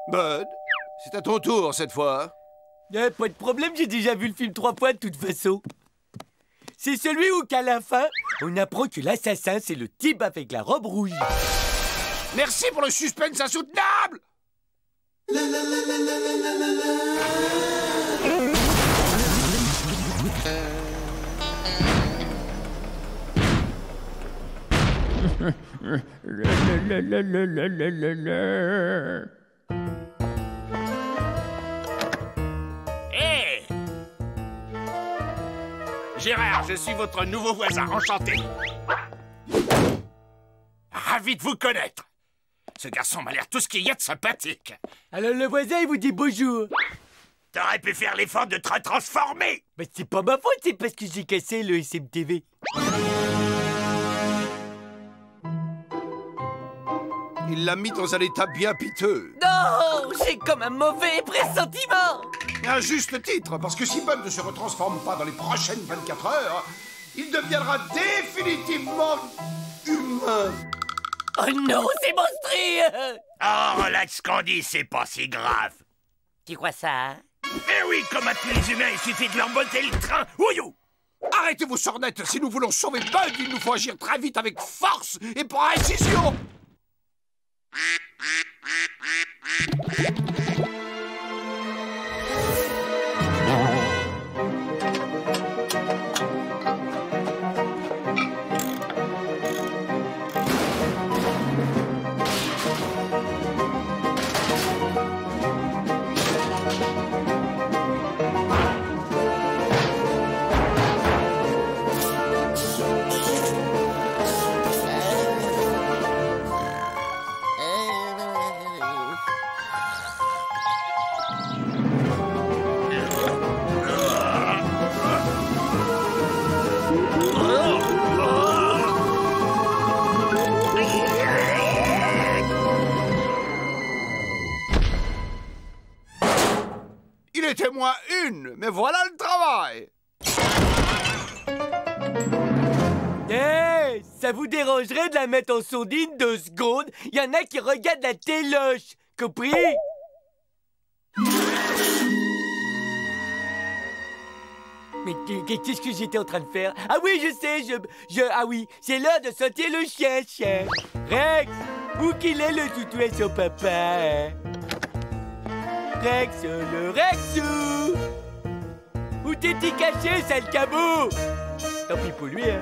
Bud, c'est à ton tour cette fois. Pas de problème, j'ai déjà vu le film 3 fois de toute façon. C'est celui où, qu'à la fin, on apprend que l'assassin, c'est le type avec la robe rouge. Merci pour le suspense insoutenable. Hé Gérard, je suis votre nouveau voisin, enchanté. Ravi de vous connaître. Ce garçon m'a l'air tout ce qu'il y a de sympathique. Alors le voisin, il vous dit bonjour. T'aurais pu faire l'effort de te transformer. Mais c'est pas ma faute, c'est parce que j'ai cassé le SMTV. Il l'a mis dans un état bien piteux. Non, j'ai comme un mauvais pressentiment. À juste titre, parce que si Bud ne se retransforme pas dans les prochaines 24 heures, il deviendra définitivement humain. Oh non, c'est monstrueux. Oh, relax, Candy, c'est pas si grave. Tu crois ça, hein? Eh oui, comme à tous les humains, il suffit de leur botter le train. Ouillou! Arrêtez vos sornettes. Si nous voulons sauver Bud, il nous faut agir très vite avec force et précision. Il était moins une, mais voilà le travail. Hey, ça vous dérangerait de la mettre en sourdine 2 secondes? Il y en a qui regardent la téloche, compris? Mais qu'est-ce que j'étais en train de faire? Ah oui, je sais, ah oui, c'est l'heure de sauter le chien. Rex, où qu'il est le toutou et son papa, hein? Rex, le Rexou! Où t'es-tu caché, sale cabot? Tant pis pour lui, hein.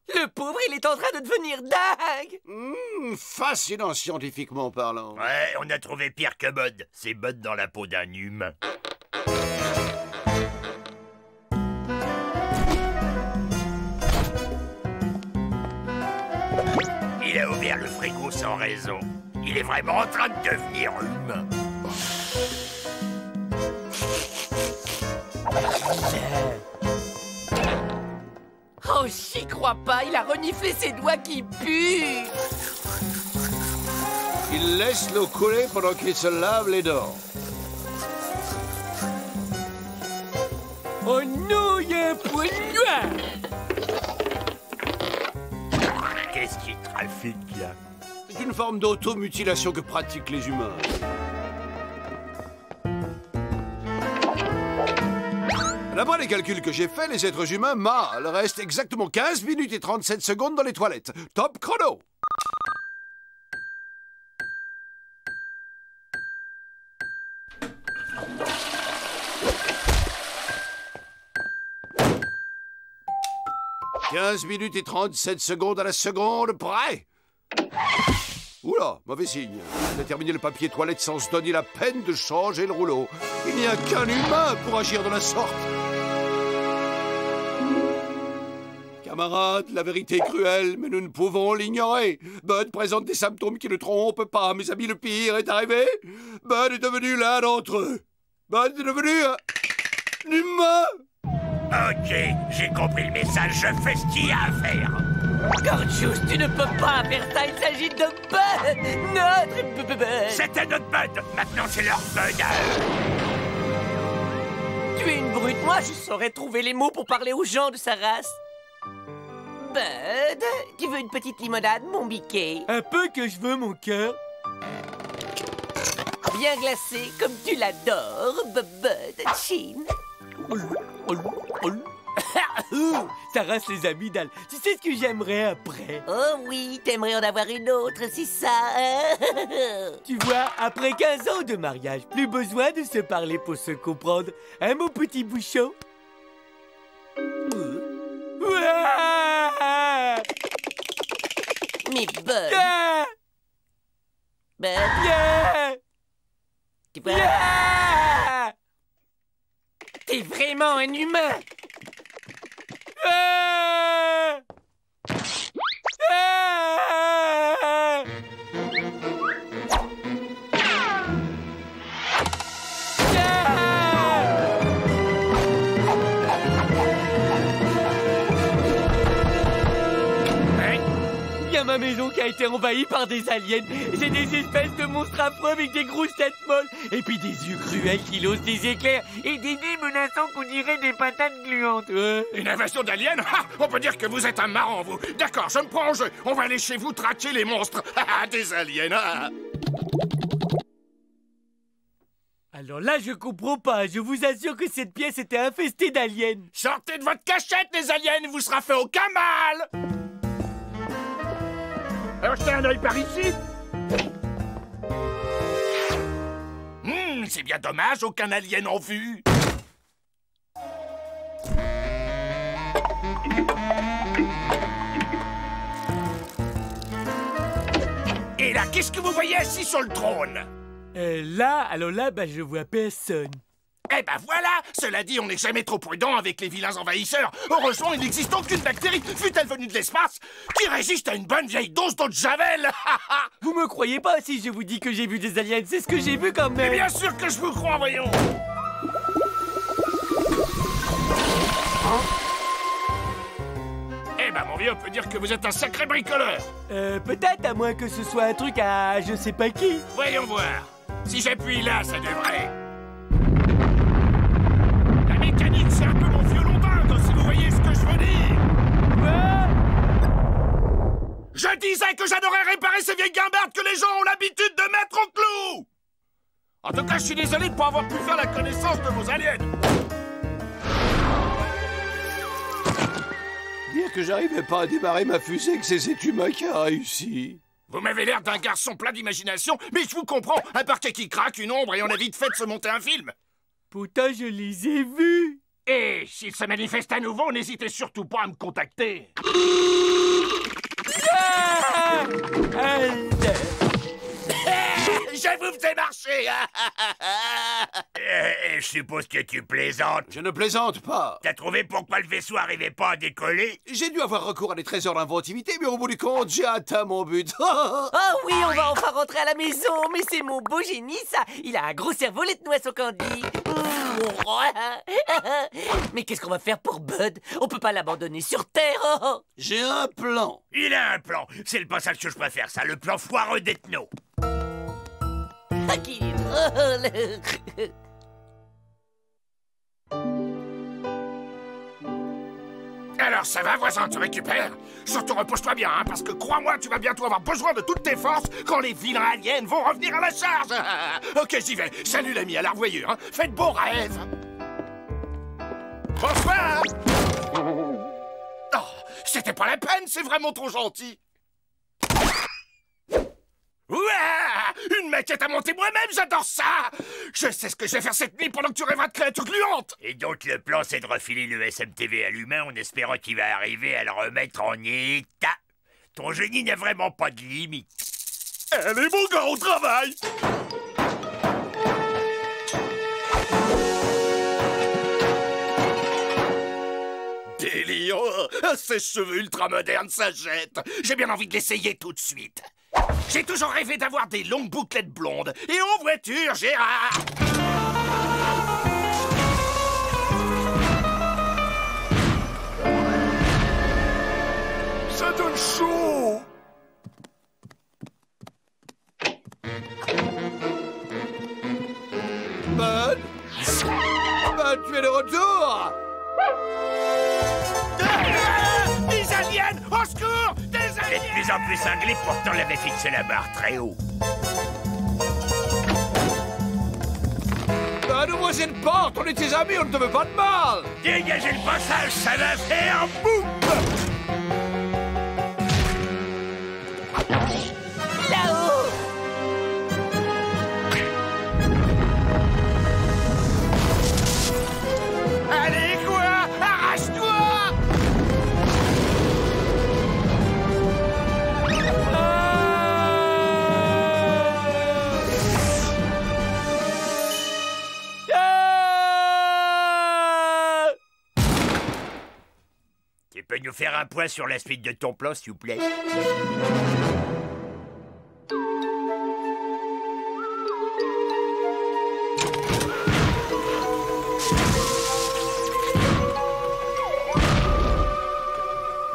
Le pauvre, il est en train de devenir dingue. Fascinant scientifiquement parlant. Ouais, on a trouvé pire que Bud. C'est Bud dans la peau d'un humain. Il a ouvert le frigo sans raison. Il est vraiment en train de devenir humain. Oh, j'y crois pas, il a reniflé ses doigts qui puent. Il laisse l'eau couler pendant qu'il se lave les dents. Oh non, il y a un point noir! Qu'est-ce qui trafique, là? C'est une forme d'automutilation que pratiquent les humains. D'après les calculs que j'ai faits, les êtres humains mâles restent exactement 15 minutes et 37 secondes dans les toilettes. Top chrono! « 15 minutes et 37 secondes à la seconde près. Oula, mauvais signe. On a terminé le papier toilette sans se donner la peine de changer le rouleau. Il n'y a qu'un humain pour agir de la sorte. Camarades, la vérité est cruelle, mais nous ne pouvons l'ignorer. Bud présente des symptômes qui ne trompent pas. Mes amis, le pire est arrivé. Bud est devenu l'un d'entre eux. Bud est devenu un humain. Ok, j'ai compris le message. Je fais ce qu'il y a à faire. Gorgeous, tu ne peux pas faire ça, il s'agit de Bud, notre Bud. C'était notre Bud, maintenant c'est leur Bud à eux. Tu es une brute, moi je saurais trouver les mots pour parler aux gens de sa race. Bud, tu veux une petite limonade, mon biquet? Un peu que je veux, mon cœur. bien glacé, comme tu l'adores, Bud, Chin. Ça reste les amygdales. Tu sais ce que j'aimerais après? Oh oui, t'aimerais en avoir une autre, c'est ça, hein? Tu vois, après 15 ans de mariage, plus besoin de se parler pour se comprendre. Hein, mon petit bouchon? Ouah! Mais Bud, Yeah! Bud, Yeah! tu vois, Yeah! t'es vraiment un humain. Ah! Ah! Il y a ma maison qui a été envahie par des aliens. J'ai des espèces de monstres affreux avec des grosses têtes molles. Et puis des yeux cruels qui lancent des éclairs. Et des nez menaçants qu'on dirait des patates gluantes. Une invasion d'aliens? Ah, on peut dire que vous êtes un marrant, vous. D'accord, je me prends en jeu. On va aller chez vous traquer les monstres. Ah, des aliens, ah. Alors là, je comprends pas. Je vous assure que cette pièce était infestée d'aliens. Sortez de votre cachette, les aliens, il vous sera fait aucun mal. Alors, jetez un œil par ici. C'est bien dommage, aucun alien en vue. Et là, qu'est-ce que vous voyez assis sur le trône? Là, je vois personne. Eh ben voilà! Cela dit, on n'est jamais trop prudent avec les vilains envahisseurs. Heureusement, il n'existe aucune bactérie, fût-elle venue de l'espace, qui résiste à une bonne vieille dose d'eau de javel. Vous me croyez pas si je vous dis que j'ai vu des aliens? C'est ce que j'ai vu quand Mais même. bien sûr que je vous crois, voyons. Eh ben mon vieux, on peut dire que vous êtes un sacré bricoleur. Peut-être, à moins que ce soit un truc à je sais pas qui. Voyons voir. Si j'appuie là, ça devrait... La mécanique, c'est un peu mon violon dingue, si vous voyez ce que je veux dire. Je disais que j'adorais réparer ces vieilles guimbardes que les gens ont l'habitude de mettre au clou. En tout cas, je suis désolé de ne pas avoir pu faire la connaissance de vos aliens. Dire que j'arrivais pas à démarrer ma fusée, que c'est cet humain qui a réussi. Vous m'avez l'air d'un garçon plein d'imagination, mais je vous comprends. Un parquet qui craque, une ombre, et on a vite fait de se monter un film. Pourtant, je les ai vus. Et s'il se manifeste à nouveau, n'hésitez surtout pas à me contacter. Ah! Je vous faisais marcher. Je suppose que tu plaisantes. Je ne plaisante pas. T'as trouvé pourquoi le vaisseau arrivait pas à décoller? J'ai dû avoir recours à des trésors d'inventivité, mais au bout du compte, j'ai atteint mon but. Oh oui, on va enfin rentrer à la maison, mais c'est mon beau génie, ça. Il a un gros cerveau, les noix au candy. Mais qu'est-ce qu'on va faire pour Bud? On peut pas l'abandonner sur Terre. Oh. J'ai un plan. Il a un plan. C'est le passage que je préfère, ça, le plan foireux d'Ethno. Ah, qu'il est drôle. Alors ça va, voisin, tu récupères? Surtout repose-toi bien, hein, parce que crois-moi, tu vas bientôt avoir besoin de toutes tes forces quand les vilains aliens vont revenir à la charge. Ok, j'y vais. Salut l'ami, à la revoyure, hein. Faites beaux rêves. Bonsoir. Oh, c'était pas la peine, c'est vraiment trop gentil. Ouah, une maquette à monter moi-même, j'adore ça. Je sais ce que je vais faire cette nuit pendant que tu rêveras de créatures gluantes. Et donc le plan, c'est de refiler le SMTV à l'humain en espérant qu'il va arriver à le remettre en état. Ton génie n'a vraiment pas de limite. Allez mon gars, au travail. Délire. Ces cheveux ultra modernes, ça jette. J'ai bien envie de l'essayer tout de suite. J'ai toujours rêvé d'avoir des longues bouclettes blondes. Et en voiture, Gérard! Ça donne chaud! Bud? Bud, tu es de retour? Des aliens! Au secours! Des aliens! Elle est de plus en plus cinglée, pourtant elle avait fixé la barre très haut. arrête d'ouvrir cette porte! On est tes amis, on ne te veut pas de mal! Dégagez le passage, ça va faire boum! Là-haut! Allez, quoi? Arrache-toi! Tu peux nous faire un point sur la suite de ton plan, s'il vous plaît?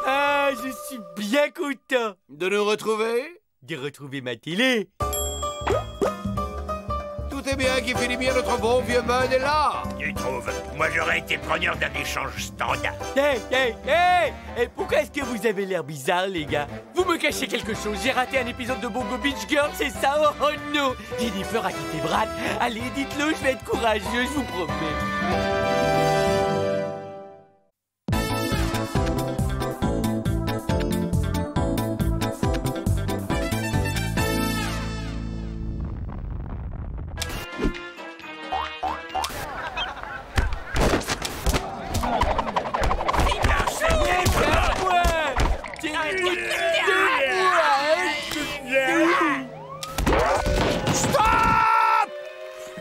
Ah, je suis bien content De nous retrouver? de retrouver ma télé. Tout est bien qui finit bien, notre bon vieux Bud est là! Tu trouves? Moi, j'aurais été preneur d'un échange standard. Hey, hey, hey! Et pourquoi est-ce que vous avez l'air bizarre, les gars? Vous me cachez quelque chose. J'ai raté un épisode de Bongo Beach Girl, c'est ça? Oh, oh non! Jennifer a quitté Brad. Allez, dites-le, je vais être courageux, je vous promets.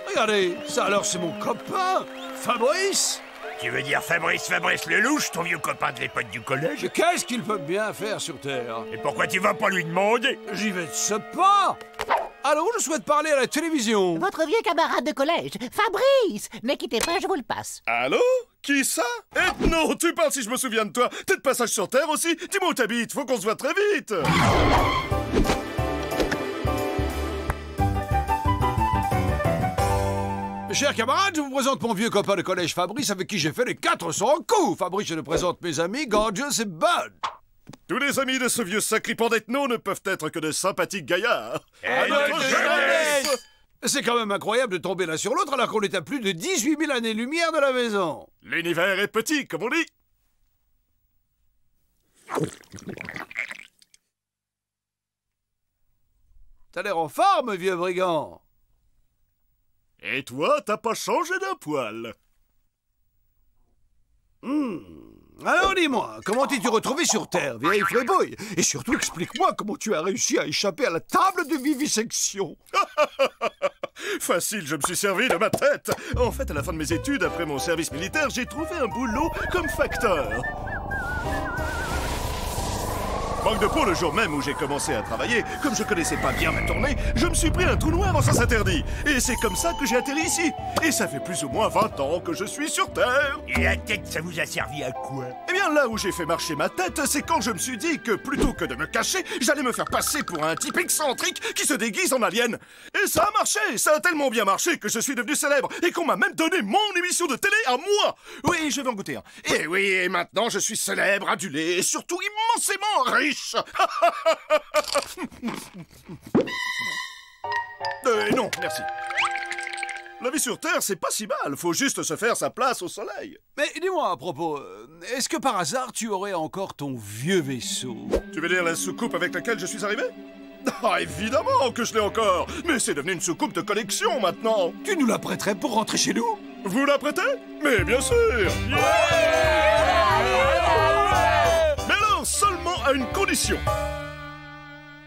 Regardez, ça alors c'est mon copain, Fabrice! Tu veux dire Fabrice Lelouch, ton vieux copain de l'époque du collège? Mais qu'est-ce qu'il peut bien faire sur Terre? Et pourquoi tu vas pas lui demander? J'y vais de ce pas! Allô, je souhaite parler à la télévision. Votre vieux camarade de collège, Fabrice. Ne quittez pas, je vous le passe. Allô? Qui ça? Eh non, tu parles si je me souviens de toi. T'es de passage sur Terre aussi? Dis-moi où t'habites, faut qu'on se voit très vite. Chers camarades, je vous présente mon vieux copain de collège Fabrice avec qui j'ai fait les 400 coups. Fabrice, je te présente mes amis Gorgeous et Bud. Tous les amis de ce vieux sacripant d'ethno ne peuvent être que de sympathiques gaillards. Et notre jeunesse! C'est quand même incroyable de tomber l'un sur l'autre alors qu'on est à plus de 18 000 années-lumière de la maison. L'univers est petit, comme on dit. T'as l'air en forme, vieux brigand. Et toi, t'as pas changé d'un poil. Alors dis-moi, comment t'es-tu retrouvé sur Terre, vieille frébouille? Et surtout, explique-moi comment tu as réussi à échapper à la table de vivisection. Facile, je me suis servi de ma tête. En fait, à la fin de mes études, après mon service militaire, j'ai trouvé un boulot comme facteur. Manque de peau, le jour même où j'ai commencé à travailler, comme je connaissais pas bien ma tournée, je me suis pris un trou noir en sens interdit. Et c'est comme ça que j'ai atterri ici. Et ça fait plus ou moins 20 ans que je suis sur Terre. Et la tête, ça vous a servi à quoi? Eh bien, là où j'ai fait marcher ma tête, c'est quand je me suis dit que plutôt que de me cacher, j'allais me faire passer pour un type excentrique qui se déguise en alien. Et ça a marché, ça a tellement bien marché que je suis devenu célèbre et qu'on m'a même donné mon émission de télé à moi. Oui, je vais en goûter un. Et oui, et maintenant je suis célèbre, adulé et surtout immensément riche. Non, merci. La vie sur Terre, c'est pas si mal. Faut juste se faire sa place au soleil. Mais dis-moi à propos, est-ce que par hasard tu aurais encore ton vieux vaisseau? Tu veux dire la soucoupe avec laquelle je suis arrivé? Ah, évidemment que je l'ai encore. Mais c'est devenu une soucoupe de collection maintenant. Tu nous la prêterais pour rentrer chez nous? Vous la prêtez? Mais bien sûr. Mais alors, seulement à une condition.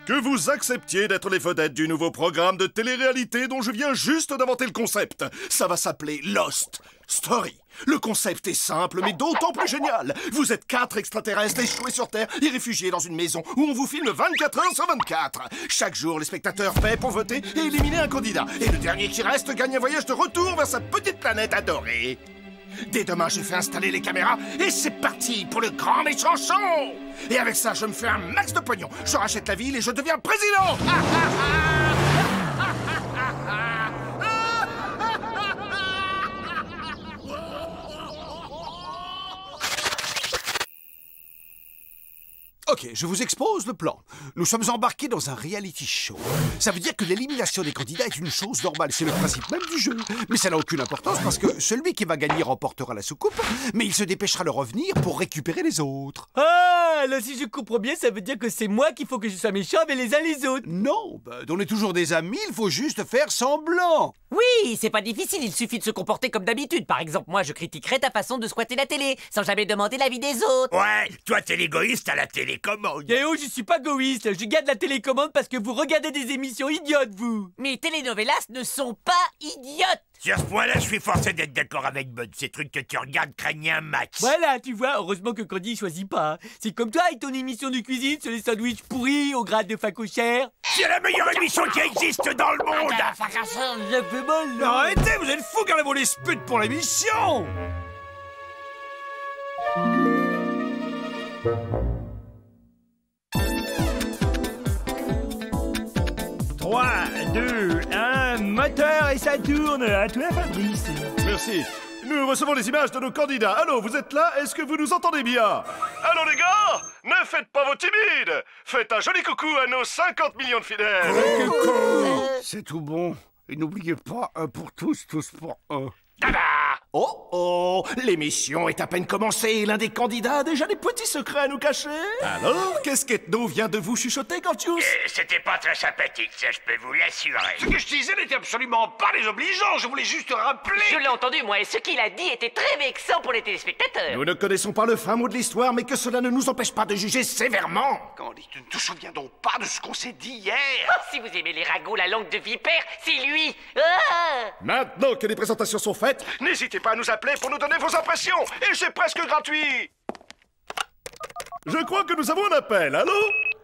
Que vous acceptiez d'être les vedettes du nouveau programme de télé-réalité dont je viens juste d'inventer le concept. Ça va s'appeler Lost Story. Le concept est simple, mais d'autant plus génial. Vous êtes 4 extraterrestres échoués sur Terre et réfugiés dans une maison où on vous filme 24 heures sur 24. Chaque jour, les spectateurs paient pour voter et éliminer un candidat. Et le dernier qui reste gagne un voyage de retour vers sa petite planète adorée. Dès demain, je fais installer les caméras et c'est parti pour le grand méchant show. Et avec ça, je me fais un max de pognon. Je rachète la ville et je deviens président. Ok, je vous expose le plan. Nous sommes embarqués dans un reality show. Ça veut dire que l'élimination des candidats est une chose normale. C'est le principe même du jeu. Mais ça n'a aucune importance parce que celui qui va gagner remportera la soucoupe, mais il se dépêchera de revenir pour récupérer les autres. Ah, là, si je comprends bien, ça veut dire que c'est moi qu'il faut que je sois méchant avec les uns les autres. Non, Bud, on est toujours des amis, il faut juste faire semblant. Oui, c'est pas difficile, il suffit de se comporter comme d'habitude. Par exemple, moi, je critiquerais ta façon de squatter la télé, sans jamais demander l'avis des autres. Ouais, toi t'es l'égoïste à la télécommande. Eh oh, je suis pas égoïste, je garde la télécommande parce que vous regardez des émissions idiotes, vous. Mes telenovelas ne sont pas idiotes. Sur ce point-là, je suis forcé d'être d'accord avec Bud. Ces trucs que tu regardes craignent un max. Voilà, tu vois, heureusement que Candy choisit pas. Hein. C'est comme toi avec ton émission de cuisine sur les sandwichs pourris au grade de facochère. C'est la meilleure émission qui existe dans le monde. Je fais mal, là. Arrêtez, vous êtes fous, gardez-vous les spuds pour l'émission. 3, 2, 1, moteur et ça tourne. À toi, Fabrice. Merci. Nous recevons les images de nos candidats. Allô, vous êtes là? Est-ce que vous nous entendez bien? Allô, les gars? Ne faites pas vos timides. Faites un joli coucou à nos 50 millions de fidèles. C'est tout bon. Et n'oubliez pas, un pour tous, tous pour un. Tada! Oh oh, l'émission est à peine commencée et l'un des candidats a déjà des petits secrets à nous cacher. Alors, qu'est-ce qu'Ethno vient de vous chuchoter, Gorgius? C'était pas très sympathique, ça je peux vous l'assurer. Ce que je disais n'était absolument pas désobligeant, je voulais juste rappeler. Je l'ai entendu, moi, et ce qu'il a dit était très vexant pour les téléspectateurs. Nous ne connaissons pas le fin mot de l'histoire, mais que cela ne nous empêche pas de juger sévèrement. Candy, tu ne te souviens donc pas de ce qu'on s'est dit hier? Oh, si vous aimez les ragots, la langue de vipère, c'est lui. Ah! Maintenant que les présentations sont faites, n'hésitez pas à nous appeler pour nous donner vos impressions. Et c'est presque gratuit. Je crois que nous avons un appel. Allô?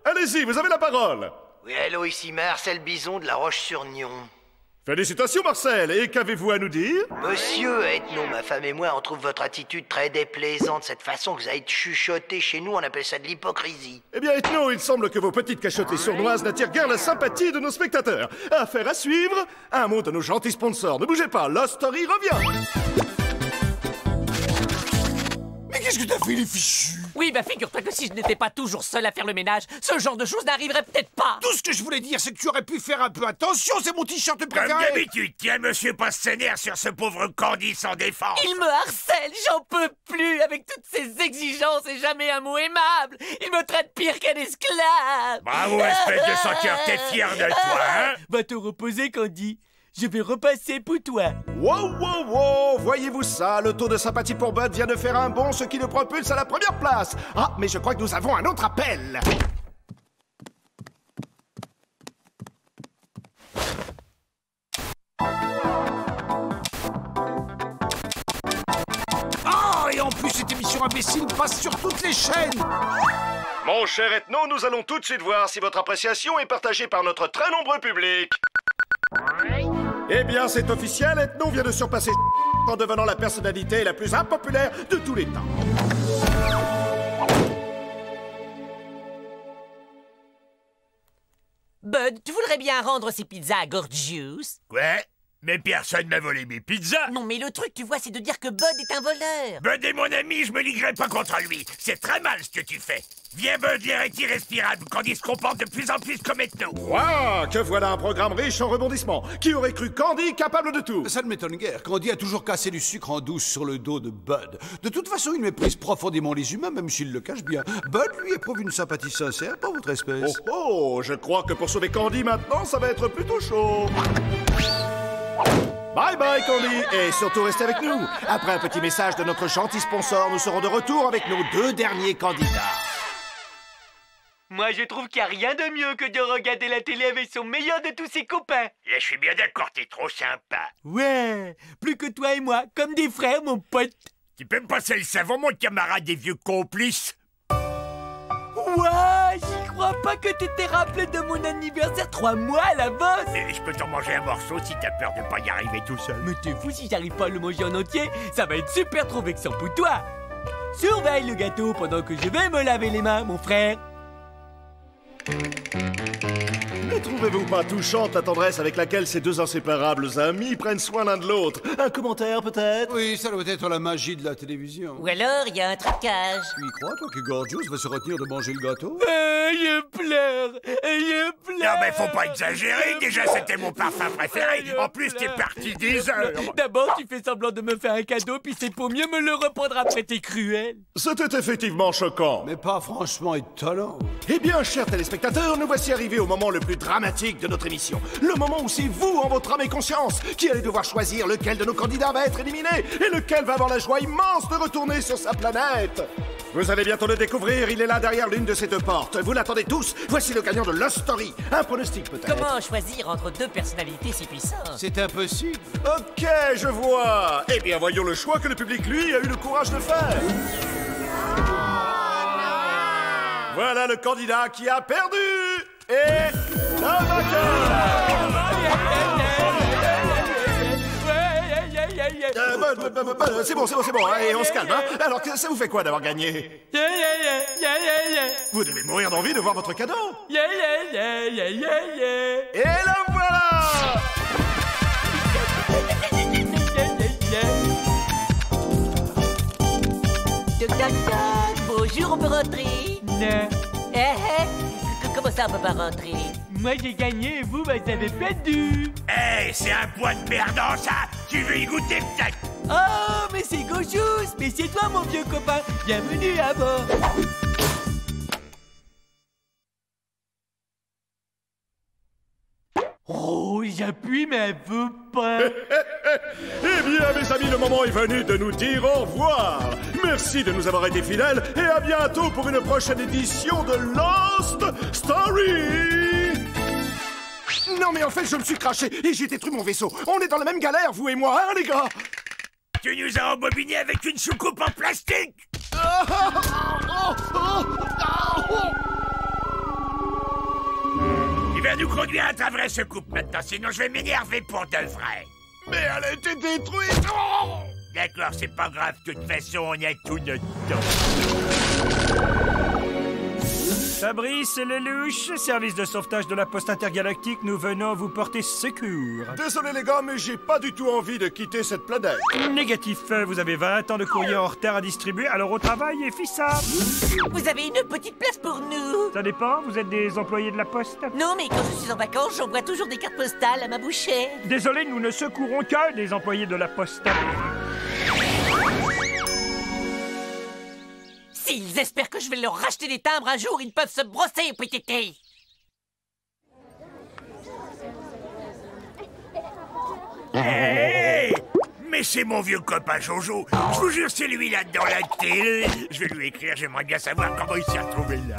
Allez-y, vous avez la parole. Oui, allô, ici Marcel Bison de La Roche-sur-Nion. Félicitations, Marcel. Et qu'avez-vous à nous dire? Monsieur Ethno, ma femme et moi, on trouve votre attitude très déplaisante. Cette façon que vous avez de chuchoter chez nous, on appelle ça de l'hypocrisie. Eh bien, Ethno, il semble que vos petites cachotteries sournoises n'attirent guère la sympathie de nos spectateurs. Affaire à suivre. Un mot de nos gentils sponsors. Ne bougez pas, Lost Story revient. Mais qu'est-ce que t'as fait, les fichus? Oui, bah figure-toi que si je n'étais pas toujours seul à faire le ménage, ce genre de choses n'arriverait peut-être pas. Tout ce que je voulais dire, c'est que tu aurais pu faire un peu attention, c'est mon t-shirt Comme préféré. d'habitude, tiens, monsieur Pastenaire sur ce pauvre Candy sans défense. Il me harcèle, j'en peux plus, avec toutes ces exigences et jamais un mot aimable. Il me traite pire qu'un esclave. Bravo, espèce de senteur, t'es fier de toi, hein? Va te reposer, Candy. Je vais repasser pour toi. Wow, wow, wow. Voyez-vous ça? Le taux de sympathie pour Bud vient de faire un bond, ce qui le propulse à la première place. Ah, mais je crois que nous avons un autre appel. Ah, et en plus, cette émission imbécile passe sur toutes les chaînes. Mon cher Ethno, nous allons tout de suite voir si votre appréciation est partagée par notre très nombreux public. Eh bien, c'est officiel, Ethno vient de surpasser en devenant la personnalité la plus impopulaire de tous les temps. Bud, tu voudrais bien rendre ces pizzas à Gorgius? Ouais, mais personne m'a volé mes pizzas. Non, mais le truc, tu vois, c'est de dire que Bud est un voleur. Bud est mon ami, je me liguerai pas contre lui. C'est très mal ce que tu fais. Viens, Bud, l'air est irrespirable quand il se comporte de plus en plus comme Ethno. Waouh, que voilà un programme riche en rebondissements. Qui aurait cru Candy capable de tout? Ça ne m'étonne guère. Candy a toujours cassé du sucre en douce sur le dos de Bud. De toute façon, il méprise profondément les humains, même s'il le cache bien. Bud lui éprouve une sympathie sincère pour votre espèce. Oh, je crois que pour sauver Candy maintenant, ça va être plutôt chaud. Bye bye Candy, et surtout restez avec nous. Après un petit message de notre gentil sponsor, nous serons de retour avec nos 2 derniers candidats. Moi, je trouve qu'il n'y a rien de mieux que de regarder la télé avec son meilleur de tous ses copains. Là, je suis bien d'accord, t'es trop sympa. Ouais, plus que toi et moi, comme des frères, mon pote. Tu peux me passer le savon, mon camarade des vieux complices? Ouais, j'y crois pas que tu t'es rappelé de mon anniversaire 3 mois à l'avance. Et je peux t'en manger un morceau si t'as peur de pas y arriver tout seul. Mais t'es fou, si j'arrive pas à le manger en entier, ça va être super trop vexant pour toi. Surveille le gâteau pendant que je vais me laver les mains, mon frère. Ne trouvez-vous pas touchante la tendresse avec laquelle ces deux inséparables amis prennent soin l'un de l'autre? Un commentaire peut-être? Oui, ça doit être la magie de la télévision. Ou alors, il y a un trucage. Tu y crois, toi, que Gorgeous va se retenir de manger le gâteau? Je pleure. Non mais faut pas exagérer, déjà c'était mon parfum préféré. En plus t'es parti des heures. D'abord, tu fais semblant de me faire un cadeau, puis c'est pour mieux me le reprendre après, t'es cruel. C'était effectivement choquant. Mais pas franchement étonnant. Eh bien, chers téléspectateurs, nous voici arrivés au moment le plus dramatique de notre émission. Le moment où c'est vous, en votre âme et conscience, qui allez devoir choisir lequel de nos candidats va être éliminé et lequel va avoir la joie immense de retourner sur sa planète. Vous allez bientôt le découvrir, il est là derrière l'une de ces deux portes. Vous l'attendez tous, voici le gagnant de Lost Story. Un pronostic peut-être. Comment choisir entre deux personnalités si puissantes? C'est impossible. Ok, je vois. Eh bien, voyons le choix que le public, lui, a eu le courage de faire. Voilà le candidat qui a perdu. Et le vainqueur. C'est bon, et on se calme, hein. Alors, ça vous fait quoi d'avoir gagné? Vous devez mourir d'envie de voir votre cadeau. Et le voilà. Bonjour, on peut rentrer? Non. Comment ça, on peut pas rentrer? Moi, j'ai gagné et vous avez perdu. Hey, c'est un point de perdant ça. Tu veux y goûter peut-être? Oh, mais c'est Gorgeous. Mais c'est toi, mon vieux copain. Bienvenue à bord. Oh, j'appuie, mais elle veut pas. Eh bien, mes amis, le moment est venu de nous dire au revoir. Merci de nous avoir été fidèles et à bientôt pour une prochaine édition de Lost Story. Non mais en fait, je me suis craché et j'ai détruit mon vaisseau. On est dans la même galère, vous et moi, hein, les gars? Tu nous as embobiné avec une soucoupe en plastique. Tu vas nous conduire à ta vraie soucoupe maintenant, sinon je vais m'énerver pour de vrai. Mais elle a été détruite. D'accord, c'est pas grave, de toute façon, on a tout notre temps. Fabrice Lelouch, service de sauvetage de la Poste intergalactique, nous venons vous porter secours. Désolé les gars, mais j'ai pas du tout envie de quitter cette planète. Négatif, vous avez 20 ans de courrier en retard à distribuer, alors au travail et fissable. Vous avez une petite place pour nous? Ça dépend, vous êtes des employés de la Poste? Non, mais quand je suis en vacances, j'envoie toujours des cartes postales à ma bouchée. Désolé, nous ne secourons que des employés de la Poste. S'ils espèrent que je vais leur racheter des timbres un jour, ils peuvent se brosser, PTT. Hey, mais c'est mon vieux copain Jojo. Je vous jure, c'est lui là-dedans la télé. Je vais lui écrire, j'aimerais bien savoir comment il s'est retrouvé là.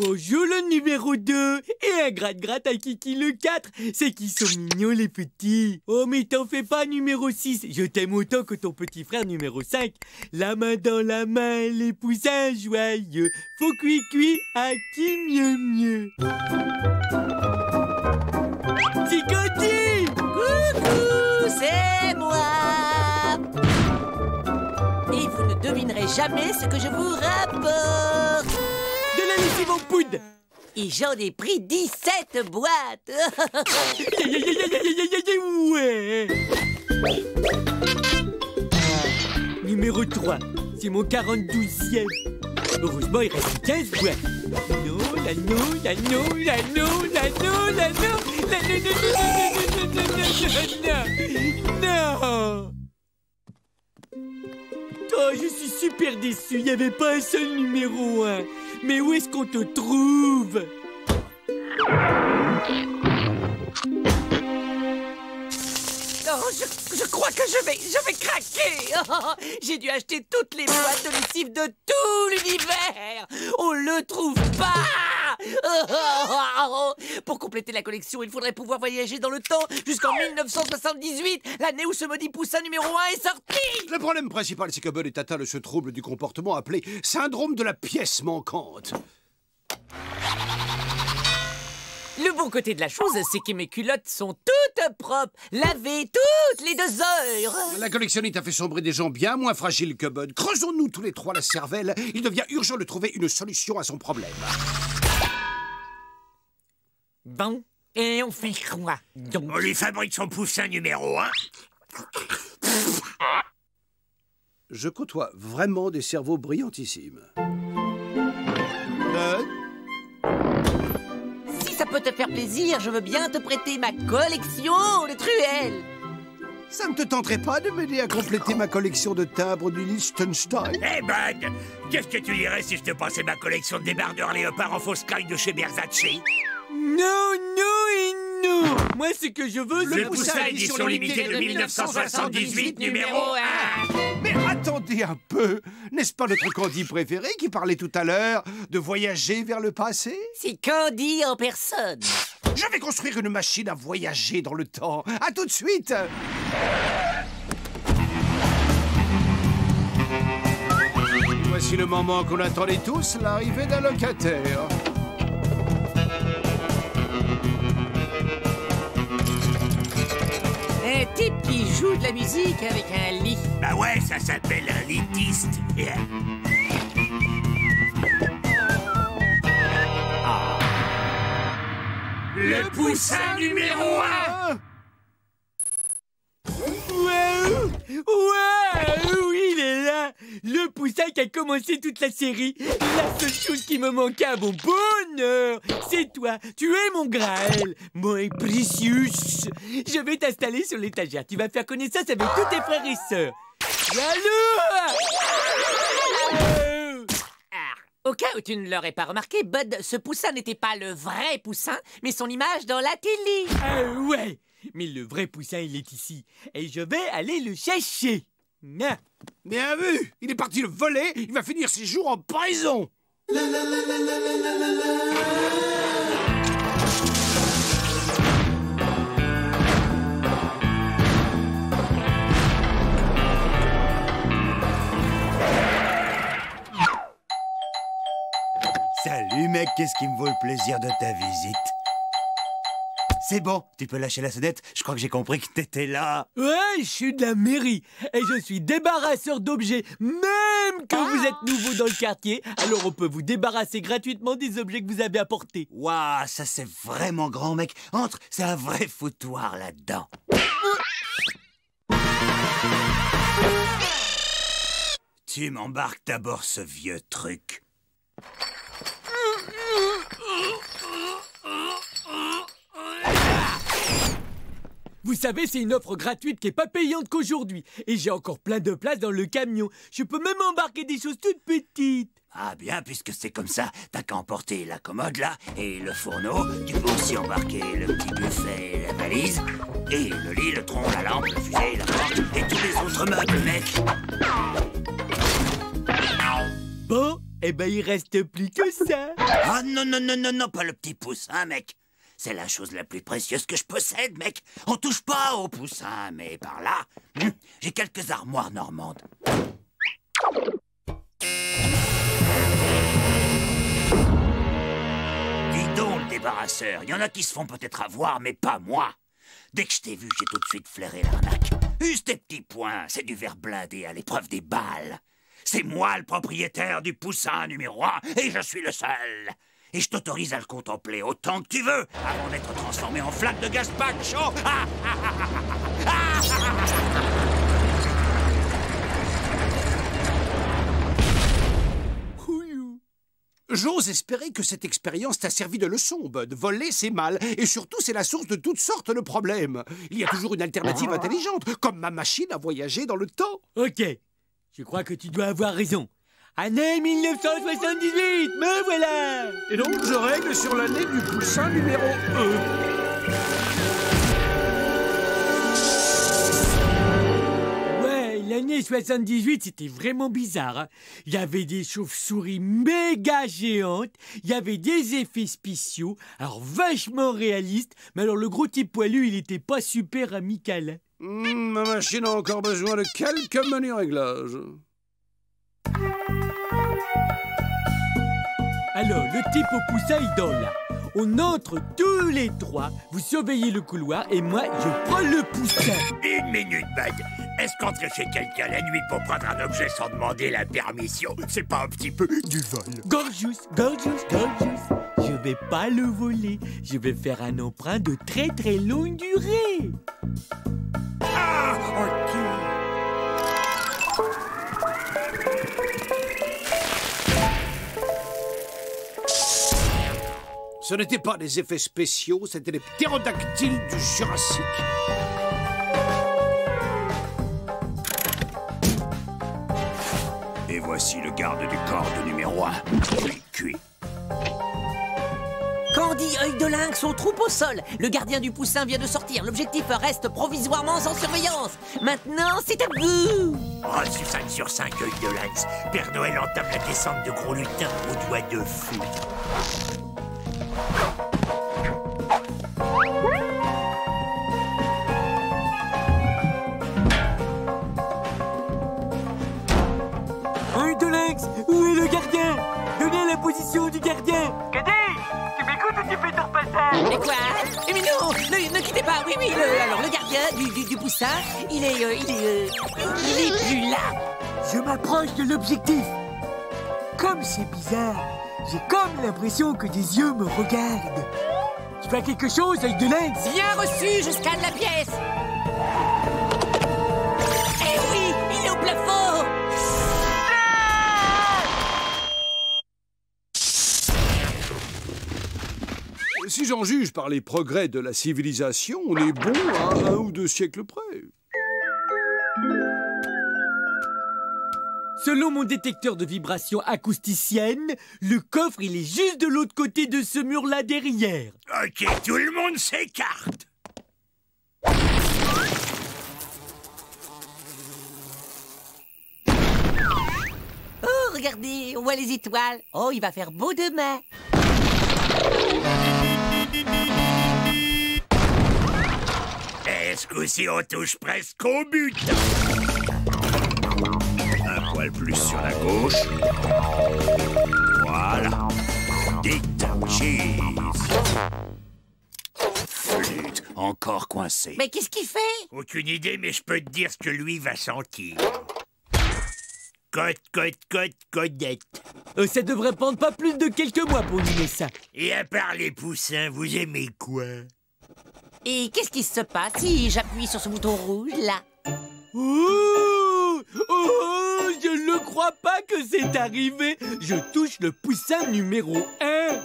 Bonjour le numéro 2 et un gratte-gratte à Kiki le 4. C'est qu'ils sont mignons les petits. Oh mais t'en fais pas numéro 6. Je t'aime autant que ton petit frère numéro 5. La main dans la main, les poussins joyeux. Faut cuit à qui mieux. C'est Candy. Coucou, c'est moi. Et vous ne devinerez jamais ce que je vous rapporte. De la lessive en poudre. Et j'en ai pris 17 boîtes. Ouais. Numéro 3, c'est mon 42e. Heureusement, il reste 15 boîtes. Non. Oh, je suis super déçu. Il n'y avait pas un seul numéro 1. Mais où est-ce qu'on te trouve? Oh, je crois que je vais craquer. Oh, j'ai dû acheter toutes les boîtes de lessive de tout l'univers. On le trouve pas. Pour compléter la collection, il faudrait pouvoir voyager dans le temps jusqu'en 1978, l'année où ce maudit poussin numéro 1 est sorti. Le problème principal, c'est que Bud est atteint de ce trouble du comportement appelé syndrome de la pièce manquante. Le bon côté de la chose, c'est que mes culottes sont toutes propres, lavées toutes les 2 heures. La collectionnite a fait sombrer des gens bien moins fragiles que Bud. Creusons-nous tous les 3 la cervelle. Il devient urgent de trouver une solution à son problème. Bon, et on fait quoi donc? On lui fabrique son poussin numéro 1. Je côtoie vraiment des cerveaux brillantissimes. Si ça peut te faire plaisir, je veux bien te prêter ma collection de truelles. Ça ne te tenterait pas de m'aider à compléter ma collection de timbres du Liechtenstein? Eh Bud, qu'est-ce que tu dirais si je te passais ma collection de débardeurs léopards en fausse caille de chez Versace? Non, non et non. Moi, ce que je veux, Le poussin édition limitée de 1978, numéro 1. Mais attendez un peu. N'est-ce pas notre Candy préféré qui parlait tout à l'heure de voyager vers le passé? C'est Candy en personne. Je vais construire une machine à voyager dans le temps. À tout de suite. Voici le moment qu'on attendait tous, l'arrivée d'un locataire. Un type qui joue de la musique avec un lit. Bah ouais, ça s'appelle un litiste. Le poussin numéro 1. Waouh! Waouh! Il est là! Le poussin qui a commencé toute la série. La seule chose qui me manquait à mon bonheur, c'est toi. Tu es mon Graël, mon précieux. Je vais t'installer sur l'étagère. Tu vas faire connaissance avec tous tes frères et sœurs. Allô! Au cas où tu ne l'aurais pas remarqué, Bud, ce poussin n'était pas le vrai poussin, mais son image dans la télé. Ouais! Mais le vrai poussin, il est ici. Et je vais aller le chercher. Ah. Bien vu. Il est parti le voler. Il va finir ses jours en prison. Salut mec, qu'est-ce qui me vaut le plaisir de ta visite? C'est bon, tu peux lâcher la sonnette, je crois que j'ai compris que t'étais là. Ouais, je suis de la mairie et je suis débarrasseur d'objets, même que vous êtes nouveau dans le quartier, alors on peut vous débarrasser gratuitement des objets que vous avez apportés. Waouh, ça c'est vraiment grand mec, entre, c'est un vrai foutoir là-dedans. Tu m'embarques d'abord ce vieux truc. Vous savez, c'est une offre gratuite qui est pas payante qu'aujourd'hui. Et j'ai encore plein de place dans le camion. Je peux même embarquer des choses toutes petites. Ah bien, puisque c'est comme ça, t'as qu'à emporter la commode là, et le fourneau. Tu peux aussi embarquer le petit buffet, la valise, et le lit, le tronc, la lampe, le fusée, la porte, et tous les autres meubles, mec. Bon, eh ben il reste plus que ça. Ah non, non, non, non, non, pas le petit poussin, mec. C'est la chose la plus précieuse que je possède, mec. On touche pas au poussin, mais par là, j'ai quelques armoires normandes. Dis donc, le débarrasseur, il y en a qui se font peut-être avoir, mais pas moi. Dès que je t'ai vu, j'ai tout de suite flairé l'arnaque. Use tes petits poings, c'est du verre blindé à l'épreuve des balles. C'est moi le propriétaire du poussin numéro 1, et je suis le seul. Et je t'autorise à le contempler autant que tu veux, avant d'être transformé en flaque de gazpacho. J'ose espérer que cette expérience t'a servi de leçon, Bud. Voler, c'est mal, et surtout, c'est la source de toutes sortes de problèmes. Il y a toujours une alternative intelligente, comme ma machine à voyager dans le temps. Ok, je crois que tu dois avoir raison. Année 1978, me voilà. Et donc, je règle sur l'année du poussin numéro 1. L'année 78, c'était vraiment bizarre. Hein. Il y avait des chauves-souris méga géantes, il y avait des effets spéciaux, alors vachement réalistes, mais alors le gros type poilu, il était pas super amical. Ma machine a encore besoin de quelques menus réglages. Alors, le type au poussin, il dort là. on entre tous les trois, vous surveillez le couloir et moi, je prends le poussin. Une minute, Bud. Est-ce qu'entrer chez quelqu'un la nuit pour prendre un objet sans demander la permission, c'est pas un petit peu du vol? Gorgeous, je vais pas le voler. Je vais faire un emprunt de très très longue durée. Ah, ok. Ce n'étaient pas des effets spéciaux, c'était les ptérodactyles du Jurassique. Et voici le garde du corps de numéro 1. Cuit. Candy, œil de lynx, on troupe au sol. Le gardien du poussin vient de sortir. L'objectif reste provisoirement sans surveillance. Maintenant, c'est à vous. Reçu 5 sur 5, œil de lynx. Père Noël entame la descente de gros lutins aux doigts de fou. Œil de lynx, où est le gardien? Donnez la position du gardien. Cadet, tu m'écoutes ou tu fais ton passage? Mais quoi? Mais non, ne quittez pas. Oui, alors le gardien du poussin, il est plus là. Je m'approche de l'objectif. Comme c'est bizarre, j'ai comme l'impression que des yeux me regardent. Tu fais quelque chose, œil de lynx? Bien reçu, je scanne la pièce. Eh oui, il est au plafond. Si j'en juge par les progrès de la civilisation, on est bon à 1 ou 2 siècles près. Selon mon détecteur de vibrations acousticiennes, le coffre, il est juste de l'autre côté de ce mur-là derrière. Ok, tout le monde s'écarte. Oh, regardez, on voit les étoiles. Oh, il va faire beau demain. Est-ce qu'aussi on touche presque au but? Un poil plus sur la gauche. Voilà. Dites cheese. Flûte, encore coincé. Mais qu'est-ce qu'il fait? Aucune idée, mais je peux te dire ce que lui va sentir. Codette. Ça devrait prendre pas plus de quelques mois pour limer ça. Et à part les poussins, vous aimez quoi? Et qu'est-ce qui se passe si j'appuie sur ce bouton rouge, là? Oh, je ne crois pas que c'est arrivé. Je touche le poussin numéro 1.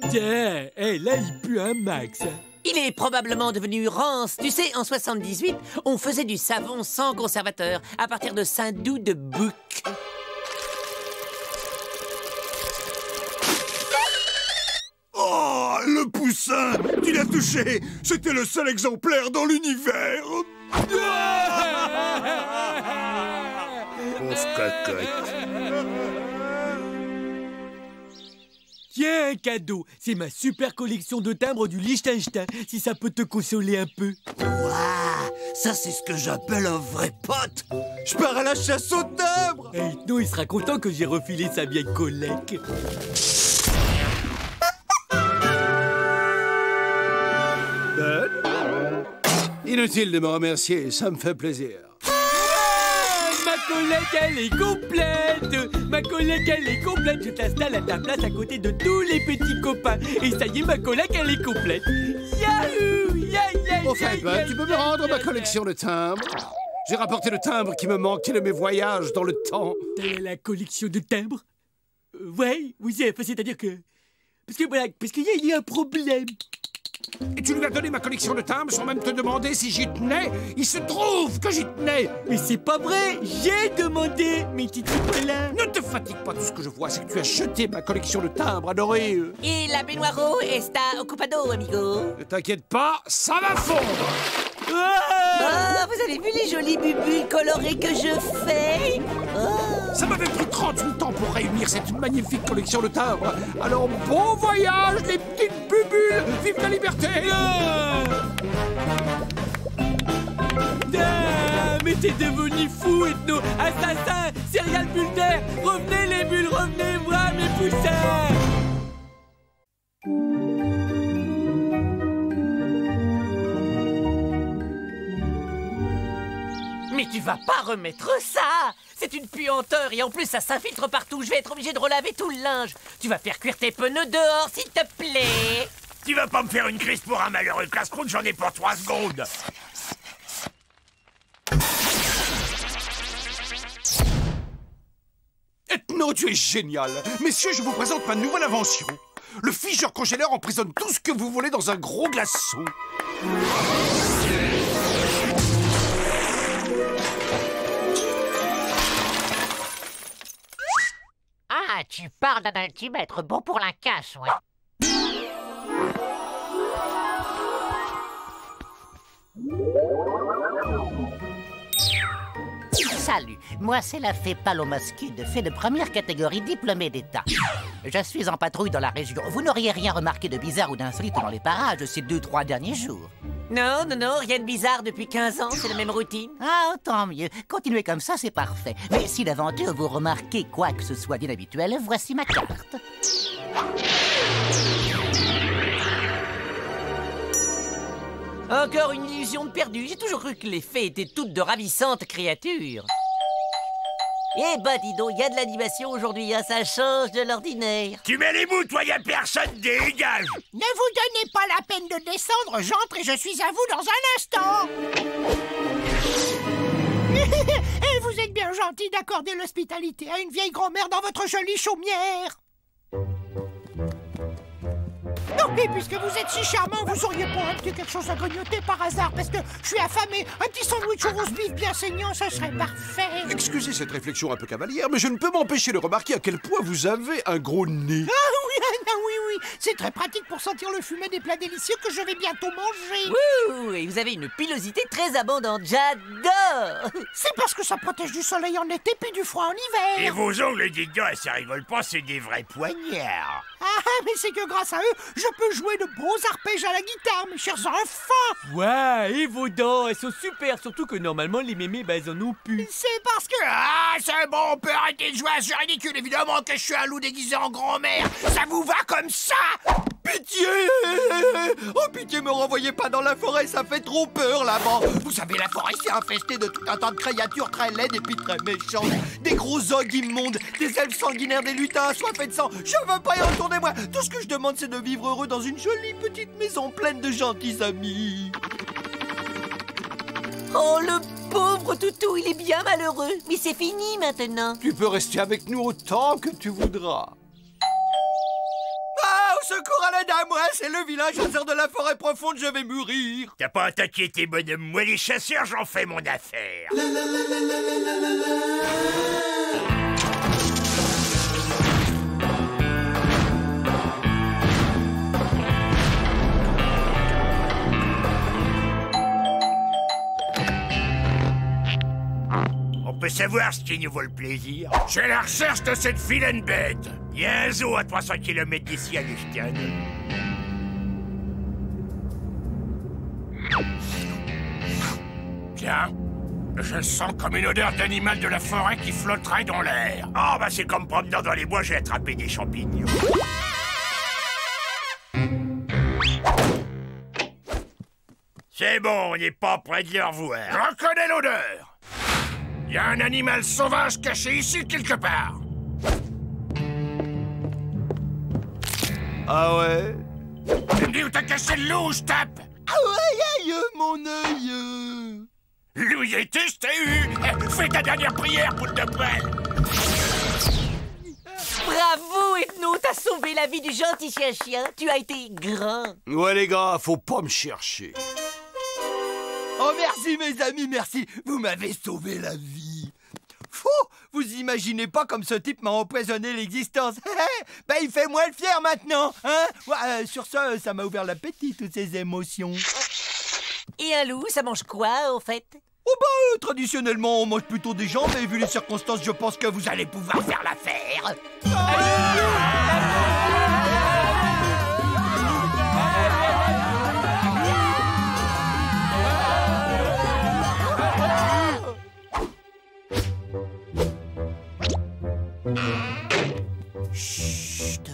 Tiens, là, il pue un max. Il est probablement devenu rance. Tu sais, en 78, on faisait du savon sans conservateur à partir de saindoux de bouc. Oh, le poussin! Tu l'as touché! C'était le seul exemplaire dans l'univers! Pauvre cocotte. Tiens, un cadeau. C'est ma super collection de timbres du Liechtenstein, si ça peut te consoler un peu. Waouh, ça c'est ce que j'appelle un vrai pote. Je pars à la chasse aux timbres! Non, il sera content que j'ai refilé sa vieille collègue. Inutile de me remercier, ça me fait plaisir. Ma collègue, elle est complète. Ma collègue, elle est complète. Je t'installe à ta place à côté de tous les petits copains. Et ça y est, ma collègue, elle est complète. Yahoo! Enfin, Bud, tu peux me rendre ma collection de timbres? J'ai rapporté le timbre qui me manquait de mes voyages dans le temps. La collection de timbres? Oui, c'est-à-dire que... Parce qu'il y a un problème. Et tu lui as donné ma collection de timbres sans même te demander si j'y tenais? Il se trouve que j'y tenais! Mais c'est pas vrai! J'ai demandé! Mais tu t'es là! Ne te fatigue pas, tout ce que je vois, c'est que tu as jeté ma collection de timbres adorés. Et la baignoire está occupado, amigo. Ne t'inquiète pas, ça va fondre! Oh, vous avez vu les jolies bubules colorées que je fais? Oh. Ça m'avait pris 38 ans pour réunir cette magnifique collection de timbres. Alors bon voyage, les petites bubules! Vive la liberté! Mais t'es devenu fou, ethno! Assassin! Serial bulle d'air! Revenez les bulles, revenez voir mes poussins! Mais tu vas pas remettre ça! C'est une puanteur et en plus ça s'infiltre partout. Je vais être obligé de relaver tout le linge. Tu vas faire cuire tes pneus dehors, s'il te plaît. Tu vas pas me faire une crise pour un malheureux casse-croûte, j'en ai pour 3 secondes. Ethno, tu es génial. Messieurs, je vous présente ma nouvelle invention. Le figeur congéleur emprisonne tout ce que vous voulez dans un gros glaçon. Ah, tu parles d'un altimètre bon pour la casse, ouais. Salut, moi c'est la fée Palomascude, fée de première catégorie diplômée d'État. Je suis en patrouille dans la région. Vous n'auriez rien remarqué de bizarre ou d'insolite dans les parages ces 2-3 derniers jours? Non, rien de bizarre depuis 15 ans, c'est la même routine. Ah, tant mieux. Continuez comme ça, c'est parfait. Mais si d'aventure vous remarquez quoi que ce soit d'inhabituel, voici ma carte. Encore une illusion de perdu. J'ai toujours cru que les fées étaient toutes de ravissantes créatures. Eh ben, dis donc, il y a de l'animation aujourd'hui, hein, ça change de l'ordinaire. Tu mets les bouts, toi, y a personne, dégage. Ne vous donnez pas la peine de descendre, j'entre et je suis à vous dans un instant. Et vous êtes bien gentil d'accorder l'hospitalité à une vieille grand-mère dans votre jolie chaumière. Non, mais puisque vous êtes si charmant, vous auriez pas un petit quelque chose à grignoter par hasard, parce que je suis affamé. Un petit sandwich au roast beef bien saignant, ça serait parfait. Excusez cette réflexion un peu cavalière, mais je ne peux m'empêcher de remarquer à quel point vous avez un gros nez. Oui, c'est très pratique pour sentir le fumet des plats délicieux que je vais bientôt manger. Ouh, et vous avez une pilosité très abondante, j'adore. C'est parce que ça protège du soleil en été puis du froid en hiver. Et vos ongles, dites donc, ça rigole pas, c'est des vrais poignards. Ah, mais c'est que grâce à eux, je peux jouer de beaux arpèges à la guitare, mes chers enfants. Ouais, et vos dents, elles sont super, surtout que normalement les mémés, bah elles en ont plus. C'est parce que... Ah, c'est bon, on peut arrêter de jouer à ce jeu ridicule, évidemment que je suis un loup déguisé en grand-mère. Ça vous va comme ça? Pitié! Oh pitié, me renvoyez pas dans la forêt, ça fait trop peur là-bas. Vous savez, la forêt c'est infesté de tout un tas de créatures très laides et puis très méchantes. Des gros ogres immondes, des elfes sanguinaires, des lutins assoiffés de sang. Je veux pas y retourner moi. Tout ce que je demande c'est de vivre heureux dans une jolie petite maison pleine de gentils amis. Oh, le pauvre toutou, il est bien malheureux. Mais c'est fini maintenant. Tu peux rester avec nous autant que tu voudras. Ah, au secours, à l'aide à moi, c'est le vilain chasseur de la forêt profonde, je vais mourir. T'as pas à t'inquiéter, bonhomme, moi les chasseurs, j'en fais mon affaire. On peut savoir ce qui nous vaut le plaisir. J'ai la recherche de cette vilaine bête. Il y a un zoo à 300 km d'ici à Lichtenstein. Tiens, je sens comme une odeur d'animal de la forêt qui flotterait dans l'air. Ah bah c'est comme promenant dans les bois, j'ai attrapé des champignons. C'est bon, on n'est pas près de les revoir. Je reconnais l'odeur. Il y a un animal sauvage caché ici quelque part. Ah ouais? Tu me dis où t'as caché le loup, je tape. Aïe, mon œil. Louilletus, t'as eu. Fais ta dernière prière, boule de poêle. Bravo, Ethno, t'as sauvé la vie du gentil chien. Tu as été grand. Ouais les gars, faut pas me chercher. Oh merci mes amis, merci. Vous m'avez sauvé la vie. Fou, vous imaginez pas comme ce type m'a empoisonné l'existence. Ben il fait moins le fier maintenant, hein. Ouais, sur ça m'a ouvert l'appétit, toutes ces émotions. Et un loup, ça mange quoi, au fait? Oh bah, traditionnellement, on mange plutôt des gens, mais vu les circonstances, je pense que vous allez pouvoir faire l'affaire. Chut.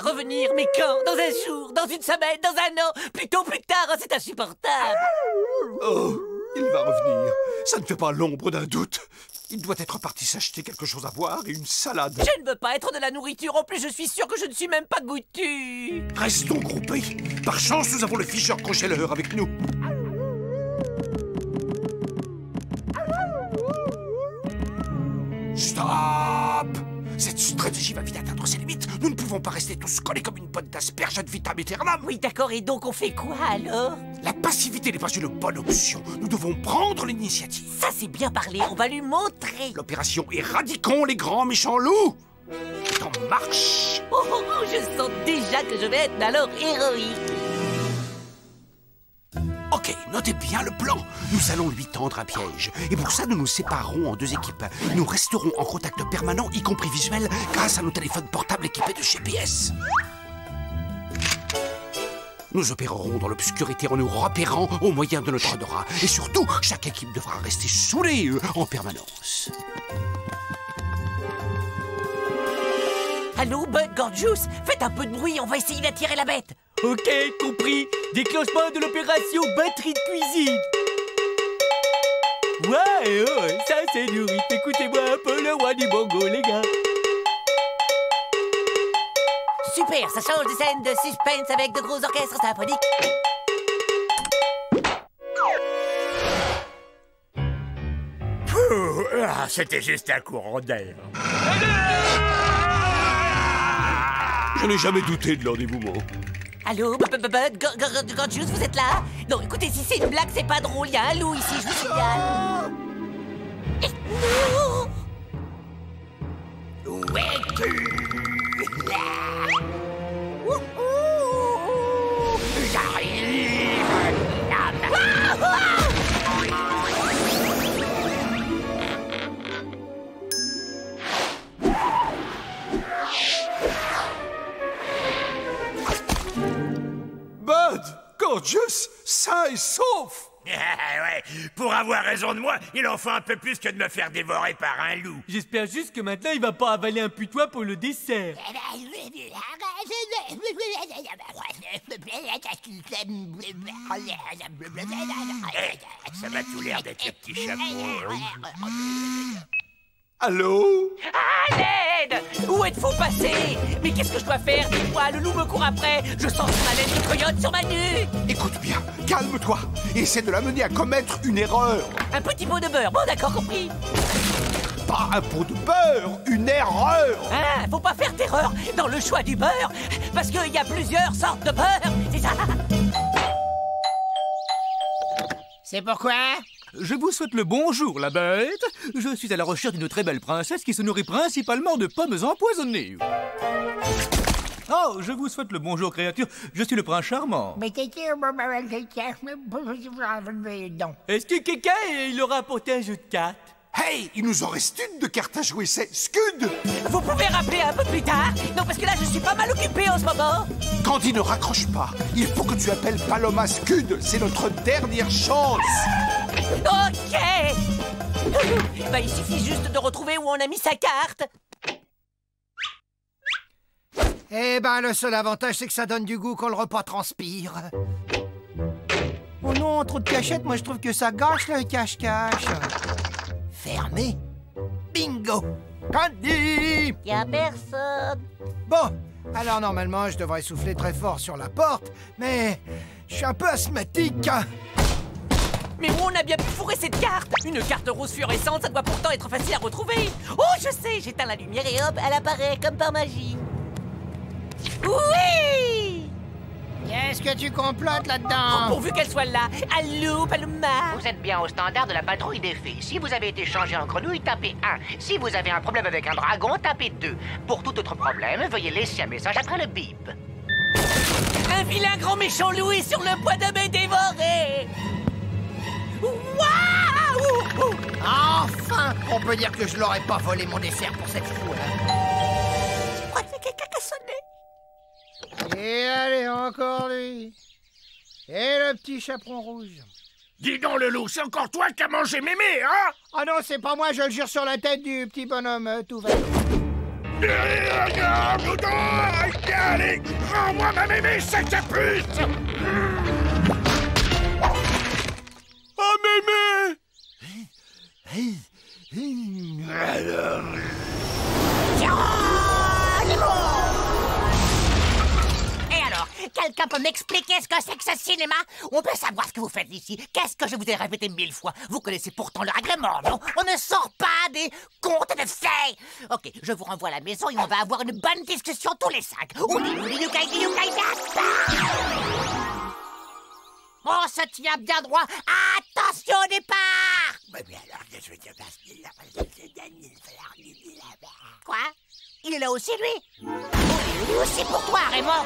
revenir, mais quand? Dans un jour, dans une semaine, dans un an? Plutôt plus tard, oh, c'est insupportable. Oh, il va revenir. Ça ne fait pas l'ombre d'un doute. Il doit être parti s'acheter quelque chose à boire et une salade. Je ne veux pas être de la nourriture. En plus, je suis sûre que je ne suis même pas goûtue. Restons groupés. Par chance, nous avons le ficheur congéleur avec nous. Stop! Cette stratégie va vite atteindre ses limites. Nous ne pouvons pas rester tous collés comme une botte d'asperges ad vitam aeternam. Oui, d'accord, et donc on fait quoi alors? La passivité n'est pas une bonne option. Nous devons prendre l'initiative. Ça, c'est bien parlé, on va lui montrer. L'opération Éradiquons les grands méchants loups est en marche. Oh, oh, oh, je sens déjà que je vais être alors héroïque. Ok, notez bien le plan. Nous allons lui tendre un piège. Et pour ça, nous nous séparerons en deux équipes. Nous resterons en contact permanent, y compris visuel, grâce à nos téléphones portables équipés de GPS. Nous opérerons dans l'obscurité en nous repérant au moyen de notre odorat. Et surtout, chaque équipe devra rester sous les yeux en permanence. Allô, Bud, Gorgeous, faites un peu de bruit, on va essayer d'attirer la bête. Ok, compris. Déclenchement de l'opération batterie de cuisine. Ouais, ça c'est du rythme. Écoutez-moi un peu le roi du bongo, les gars. Super, ça change de scène de suspense avec de gros orchestres symphoniques. C'était juste un courant d'air. Je n'ai jamais douté de leur dévouement. Allô, Bud, Gorgeous, vous êtes là? Non, écoutez, si c'est une blague, c'est pas drôle. Il y a un loup ici, je vous signale. Où es-tu? J'arrive. Bud, Gorgeous, sain et sauf. Ouais, pour avoir raison de moi, il en faut un peu plus que de me faire dévorer par un loup. J'espère juste que maintenant il va pas avaler un putois pour le dessert. Ça m'a tout l'air d'être le petit chapeau. Allô? À l'aide! Où êtes-vous passé? Mais qu'est-ce que je dois faire? Dites-moi, le loup me court après. Je sens son haleine de coyote sur ma nuque. Écoute bien, calme-toi et essaie de l'amener à commettre une erreur. Un petit pot de beurre, bon d'accord, compris. Pas un pot de beurre, une erreur. Ah, faut pas faire d'erreur dans le choix du beurre, parce qu'il y a plusieurs sortes de beurre, c'est ça? C'est pourquoi? Je vous souhaite le bonjour, la bête. Je suis à la recherche d'une très belle princesse qui se nourrit principalement de pommes empoisonnées. Oh, je vous souhaite le bonjour, créature. Je suis le prince charmant. Est-ce que quelqu'un il aura apporté un jeu de cartes? Hey, il nous en reste une de cartes à jouer, c'est Scud. Vous pouvez rappeler un peu plus tard? Non, parce que là, je suis pas mal occupé en ce moment. Candy, ne raccroche pas. Il faut que tu appelles Paloma Scud. C'est notre dernière chance. Ok. Bah, il suffit juste de retrouver où on a mis sa carte. Eh ben, le seul avantage, c'est que ça donne du goût quand le repas transpire. Oh non, trop de cachettes, moi je trouve que ça gâche le cache-cache. Fermé. Bingo. Candy! Y'a personne. Bon, alors normalement, je devrais souffler très fort sur la porte, mais je suis un peu asthmatique. Mais où on a bien pu fourrer cette carte? Une carte rose fluorescente, ça doit pourtant être facile à retrouver. Oh, je sais, j'éteins la lumière et hop, elle apparaît comme par magie. Oui! Qu'est-ce que tu complotes là-dedans? Pourvu qu'elle soit là. Allô, Paloma? Vous êtes bien au standard de la patrouille des fées. Si vous avez été changé en grenouille, tapez 1. Si vous avez un problème avec un dragon, tapez 2. Pour tout autre problème, veuillez laisser un message après le bip. Un vilain grand méchant loup est sur le point de me dévorer. Waouh! Enfin! On peut dire que je l'aurais pas volé mon dessert pour cette fois. Je crois qu'il y a quelqu'un qui a sonné. Et allez, encore lui. Et le petit chaperon rouge. Dis donc, le loup, c'est encore toi qui as mangé mémé, hein? Ah non, c'est pas moi, je le jure sur la tête du petit bonhomme tout vert. Allez, rends-moi ma mémé, sale capuce! Oh, mémé! Et alors, quelqu'un peut m'expliquer ce que c'est que ce cinéma? On peut savoir ce que vous faites ici. Qu'est-ce que je vous ai répété 1000 fois? Vous connaissez pourtant le règlement, non? On ne sort pas des contes de fées. Ok, je vous renvoie à la maison et on va avoir une bonne discussion tous les 5. On se tient bien droit. Attention au départ! Quoi? Il est là aussi, lui? Lui aussi pour toi, Raymond.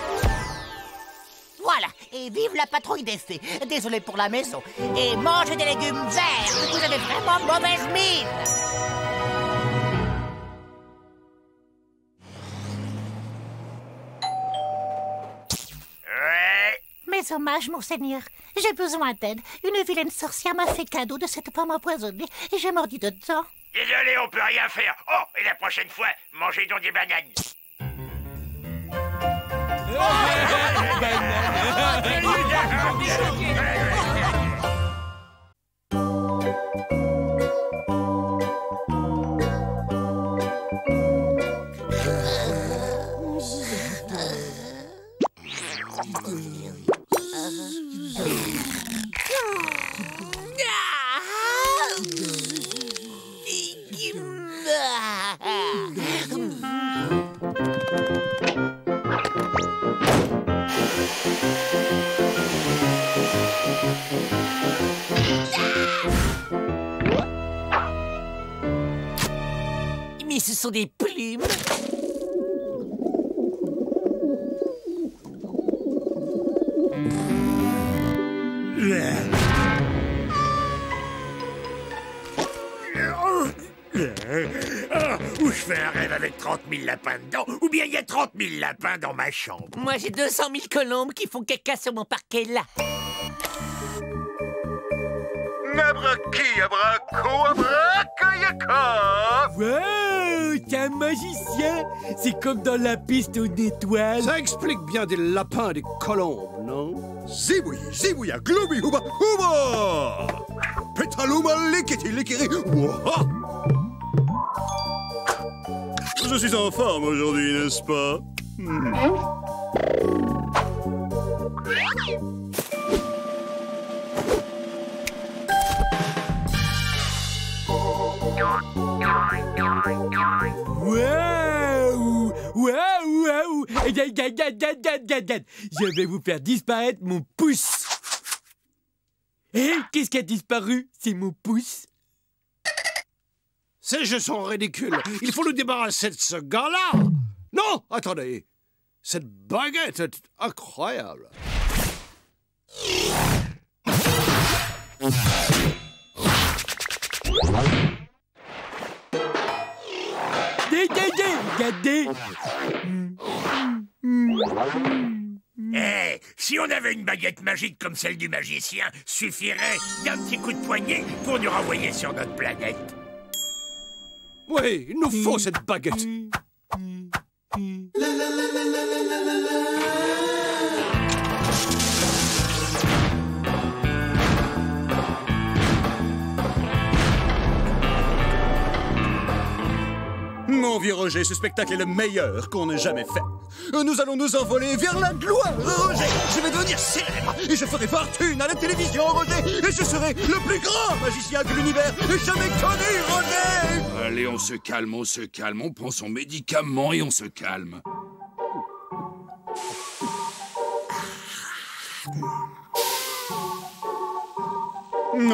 Voilà, et vive la patrouille des fées. Désolé pour la maison. Et mangez des légumes verts. Vous avez vraiment mauvaise mine. Mes hommages, monseigneur. J'ai besoin d'aide. Une vilaine sorcière m'a fait cadeau de cette pomme empoisonnée et j'ai mordu dedans. Désolé, on peut rien faire. Oh, et la prochaine fois, mangez donc des bananes. Mais ce sont des plumes. Ou je fais un rêve avec 30 000 lapins dedans, ou bien il y a 30 000 lapins dans ma chambre. Moi, j'ai 200 000 colombes qui font caca sur mon parquet là. Wow, c'est un magicien. C'est comme dans la piste aux étoiles. Ça explique bien des lapins et des colombes, non? Ziboui, zibouya, globi, huba, huba! Pétaluma, likiti, likiri, ouah! Je suis en forme aujourd'hui, n'est-ce pas? Waouh! Waouh! Waouh! Je vais vous faire disparaître mon pouce. Et qu'est-ce qui a disparu? C'est mon pouce. Ces jeux sont ridicules. Il faut nous débarrasser de ce gars-là. Non, attendez. Cette baguette est incroyable. Regardez. Eh, si on avait une baguette magique comme celle du magicien, suffirait d'un petit coup de poignet pour nous renvoyer sur notre planète. Oui, il nous faut cette baguette. Mon vieux Roger, ce spectacle est le meilleur qu'on ait jamais fait. Nous allons nous envoler vers la gloire, Roger. Je vais devenir célèbre et je ferai fortune à la télévision, Roger. Et je serai le plus grand magicien que l'univers ait jamais connu, Roger. Allez, on se calme, on prend son médicament et on se calme.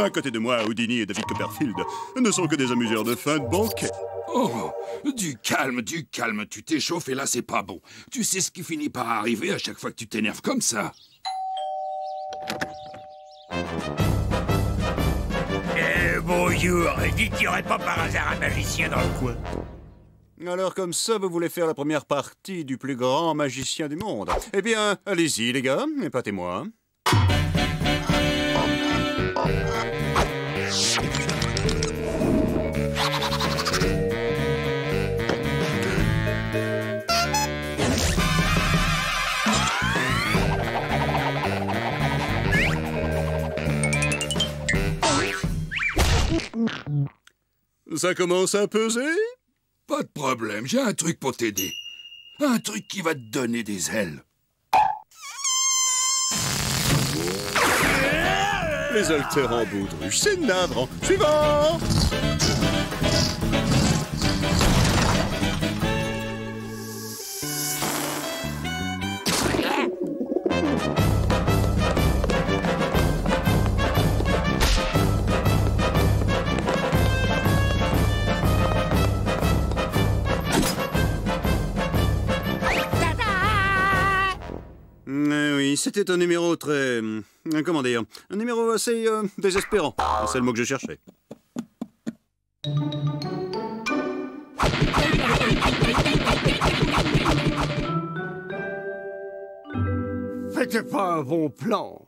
À côté de moi, Houdini et David Copperfield ne sont que des amuseurs de fin de banquet. Oh, du calme, tu t'échauffes et là c'est pas bon. Tu sais ce qui finit par arriver à chaque fois que tu t'énerves comme ça. Bonjour, dites qu'il n'y aurait pas par hasard un magicien dans le coin. Alors comme ça, vous voulez faire la première partie du plus grand magicien du monde? Eh bien, allez-y les gars, épatez-moi. Ça commence à peser? Pas de problème, j'ai un truc pour t'aider. Un truc qui va te donner des ailes. Les haltères en baudruche, c'est navrant. Suivant! Oui, c'était un numéro très... comment dire? Un numéro assez désespérant. C'est le mot que je cherchais. C'était pas un bon plan.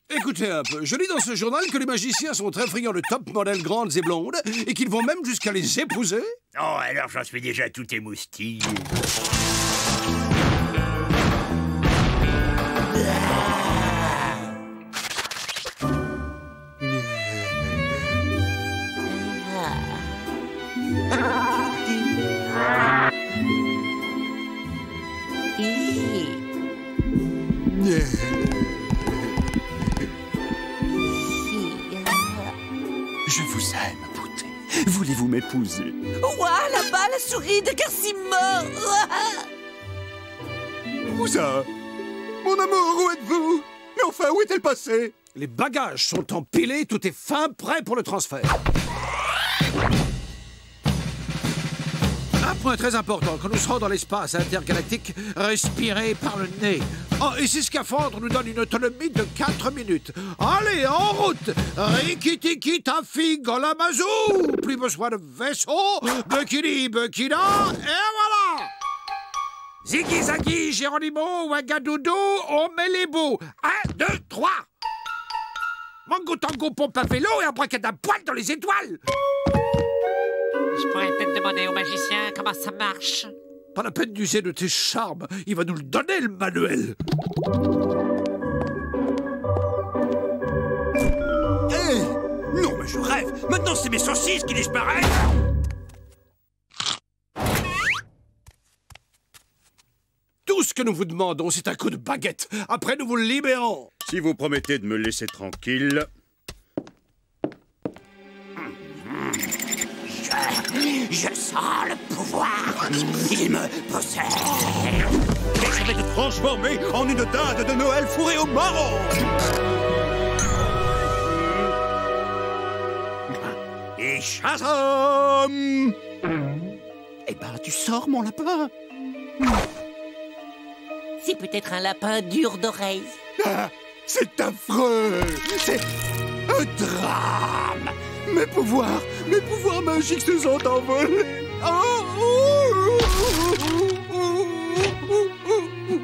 Écoutez un peu, je lis dans ce journal que les magiciens sont très friands de top modèles grandes et blondes et qu'ils vont même jusqu'à les épouser. Oh, alors j'en suis déjà tout émoustillé. Je vous aime, beauté. Voulez-vous m'épouser? Ouah, là-bas, la souris de Carcimore. Où ça? Mon amour, où êtes-vous? Mais enfin, où est-elle passée? Les bagages sont empilés, tout est fin, prêt pour le transfert. Un point très important, quand nous serons dans l'espace intergalactique, respirez par le nez. Oh, et ces scaphandres nous donnent une autonomie de 4 minutes. Allez, en route! Rikitiki tafi golamazou! Plus besoin de vaisseau, Bukini Bukina, et voilà! Ziggy Zaggy, Geronimo, Ouagadoudou, on met les bouts. 1, 2, 3! Mango Tango pompe à vélo et abracadabra dans les étoiles! Je pourrais peut-être demander au magicien comment ça marche. Pas la peine d'user de tes charmes. Il va nous le donner, le manuel. Non, mais je rêve. Maintenant, c'est mes saucisses qui disparaissent. Tout ce que nous vous demandons, c'est un coup de baguette. Après, nous vous le libérons. Si vous promettez de me laisser tranquille... Je sens le pouvoir. Il me possède. Et je vais te transformer en une dinde de Noël fourrée au marron. Et Shazam! Eh ben, tu sors, mon lapin. C'est peut-être un lapin dur d'oreille. Ah, c'est affreux. C'est un drame. Mes pouvoirs magiques se sont envolés.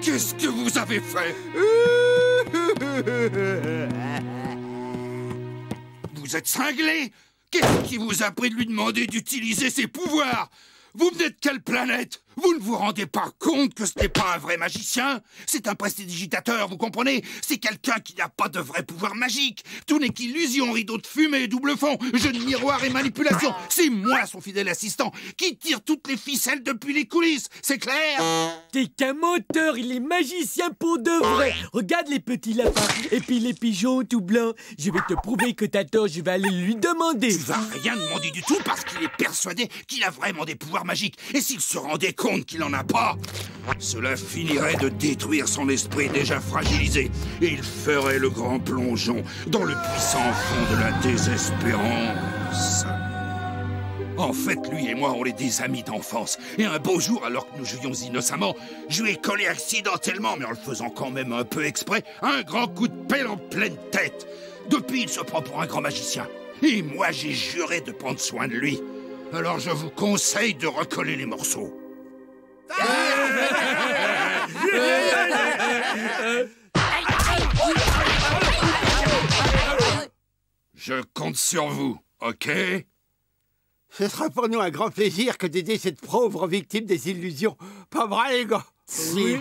Qu'est-ce que vous avez fait? Vous êtes cinglé? Qu'est-ce qui vous a pris de lui demander d'utiliser ses pouvoirs? Vous venez de quelle planète? Vous ne vous rendez pas compte que ce n'est pas un vrai magicien? C'est un prestidigitateur, vous comprenez? C'est quelqu'un qui n'a pas de vrai pouvoir magique. Tout n'est qu'illusion, rideau de fumée, double fond, jeu de miroir et manipulation. C'est moi, son fidèle assistant, qui tire toutes les ficelles depuis les coulisses. C'est clair? T'es qu'un menteur, il est magicien pour de vrai. Regarde les petits lapins et puis les pigeons tout blancs. Je vais te prouver que t'as tort, je vais aller lui demander. Tu vas rien demander du tout parce qu'il est persuadé qu'il a vraiment des pouvoirs magiques. Et s'il se rendait compte qu'il n'en a pas, cela finirait de détruire son esprit déjà fragilisé et il ferait le grand plongeon dans le puissant fond de la désespérance. En fait, lui et moi, on est des amis d'enfance. Et un beau jour, alors que nous jouions innocemment, je lui ai collé accidentellement, mais en le faisant quand même un peu exprès, un grand coup de pelle en pleine tête. Depuis, il se prend pour un grand magicien. Et moi, j'ai juré de prendre soin de lui. Alors je vous conseille de recoller les morceaux. Je compte sur vous, ok? Ce sera pour nous un grand plaisir que d'aider cette pauvre victime des illusions. Pas vrai, les gars? Oui.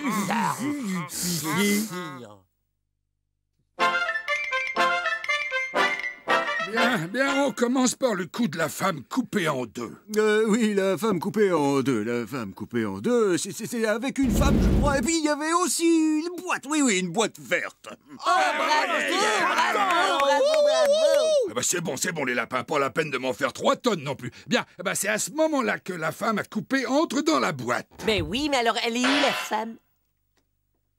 Bien, on commence par le coup de la femme coupée en deux. Oui, la femme coupée en deux. La femme coupée en deux, c'est avec une femme, je crois. Et puis, il y avait aussi une boîte. Oui, une boîte verte. Bravo. Eh ben, c'est bon, les lapins. Pas la peine de m'en faire 3 tonnes non plus. Bien, eh ben, c'est à ce moment-là que la femme à couper entre dans la boîte. Mais oui, mais alors, elle est où, la femme?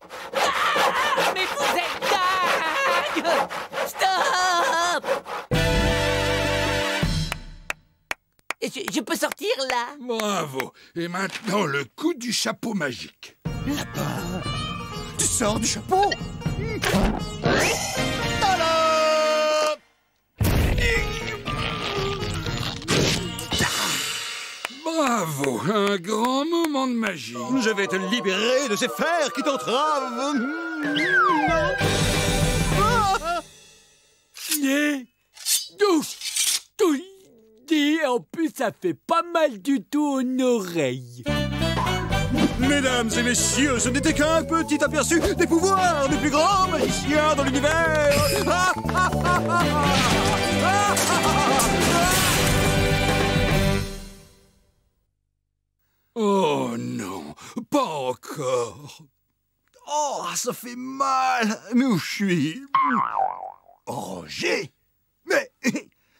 Ah, mais vous êtes dingue! Stop! Je peux sortir, là? Bravo. Et maintenant, le coup du chapeau magique. Lapin, tu sors du chapeau. Bravo, un grand moment de magie. Je vais te libérer de ces fers qui t'entravent. Et en plus, ça fait pas mal du tout aux oreilles. Mesdames et messieurs, ce n'était qu'un petit aperçu des pouvoirs du plus grand magicien dans l'univers. Oh non, pas encore. Oh, ça fait mal. Mais où je suis? Roger?